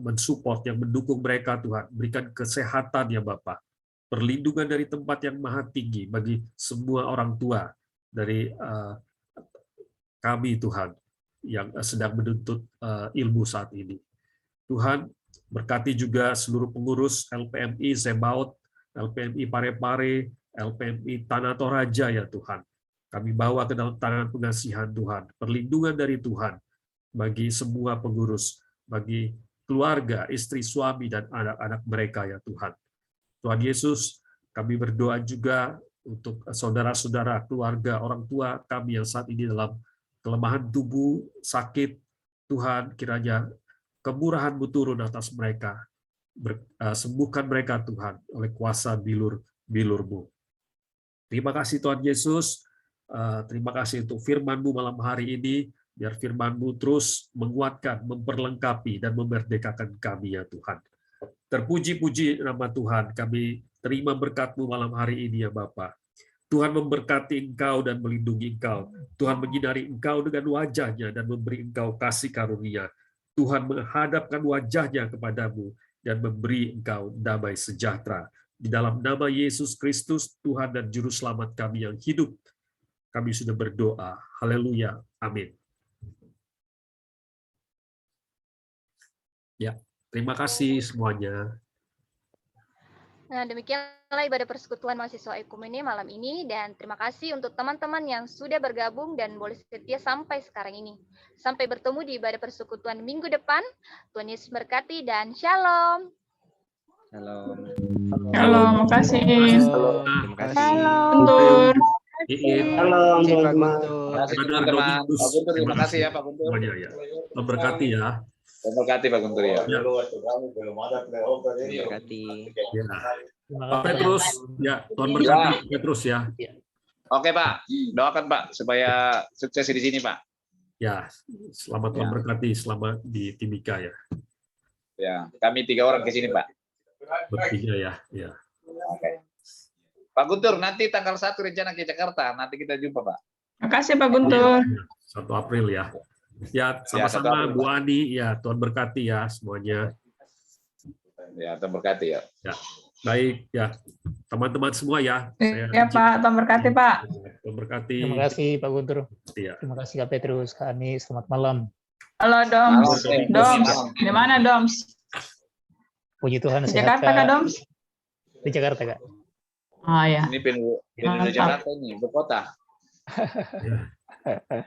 mensupport, yang mendukung mereka Tuhan. Berikan kesehatan ya Bapa. Perlindungan dari tempat yang maha tinggi bagi semua orang tua dari kami Tuhan yang sedang menuntut ilmu saat ini. Tuhan, berkati juga seluruh pengurus LPMI Zebaot, LPMI Parepare, LPMI Tanah Toraja ya Tuhan. Kami bawa ke dalam tangan pengasihan Tuhan, perlindungan dari Tuhan bagi semua pengurus, bagi keluarga, istri, suami, dan anak-anak mereka ya Tuhan. Tuhan Yesus, kami berdoa juga untuk saudara-saudara, keluarga, orang tua kami yang saat ini dalam kelemahan tubuh, sakit. Tuhan, kiranya kemurahan-Mu turun atas mereka. Sembuhkan mereka Tuhan oleh kuasa bilur-Mu. Terima kasih Tuhan Yesus. Terima kasih untuk firman-Mu malam hari ini. Biar firman-Mu terus menguatkan, memperlengkapi, dan memerdekakan kami ya Tuhan. Terpuji-puji nama Tuhan, kami terima berkat-Mu malam hari ini ya Bapa. Tuhan memberkati Engkau dan melindungi Engkau. Tuhan menyinari Engkau dengan wajah-Nya dan memberi Engkau kasih karunia. Tuhan menghadapkan wajah-Nya kepadamu dan memberi Engkau damai sejahtera. Di dalam nama Yesus Kristus, Tuhan dan Juru Selamat kami yang hidup, kami sudah berdoa. Haleluya. Amin. Ya, terima kasih semuanya. Nah, demikianlah ibadah persekutuan mahasiswa Ekumene malam ini, dan terima kasih untuk teman-teman yang sudah bergabung dan boleh setia sampai sekarang ini. Sampai bertemu di ibadah persekutuan minggu depan. Tuhan Yesus berkati dan shalom. Shalom. Halo, makasih. Terima kasih. Guntur. Halo, teman-teman. Pak Guntur, terima kasih ya Pak Guntur. Semuanya ya. Memberkati ya. Terima kasih Pak Guntur ya. Berkati. Ya. Pak Petrus, ya, Tuhan berkati Petrus ya. Oke Pak, doakan Pak supaya sukses di sini Pak. Ya, selamat Tuhan berkati selama di Timika ya. Ya, kami 3 orang ke sini Pak. Bertiga ya. Ya. Oke. Pak Guntur, nanti tanggal 1 rencana ke Jakarta, nanti kita jumpa Pak. Makasih Pak Guntur. 1 April ya. Ya, sama-sama Bu Ani, ya Tuhan berkati ya semuanya. Ya, Tuhan berkati ya. Ya, baik ya, teman-teman semua ya. Ya Pak, Tuhan berkati Pak. Tuhan berkati. Terima kasih Pak Guntur. Ya. Terima kasih Kak Petrus, Kak Ani. Selamat malam. Halo Doms. Doms, di mana Doms? Puji Tuhan Di sehat Jakarta Kak Doms? Di Jakarta Kak. Oh ya. Ini pindah Jakarta ini, ibu kota.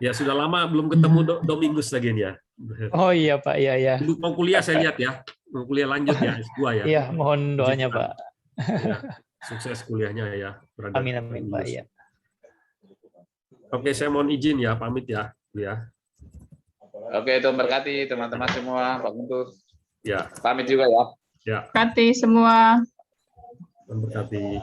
Ya sudah lama belum ketemu Domingus lagi nih ya. Oh iya Pak, iya ya. Mau kuliah saya lihat ya. Mau kuliah lanjut ya S2 ya. Iya, mohon doanya Pak. Ya, sukses kuliahnya ya. Amin amin Pak ya. Oke, saya mohon izin ya, pamit ya. Oke, Tuhan berkati teman-teman semua, Pak Guntur. Ya. Pamit juga ya. Ya. Berkati semua. Tuhan berkati.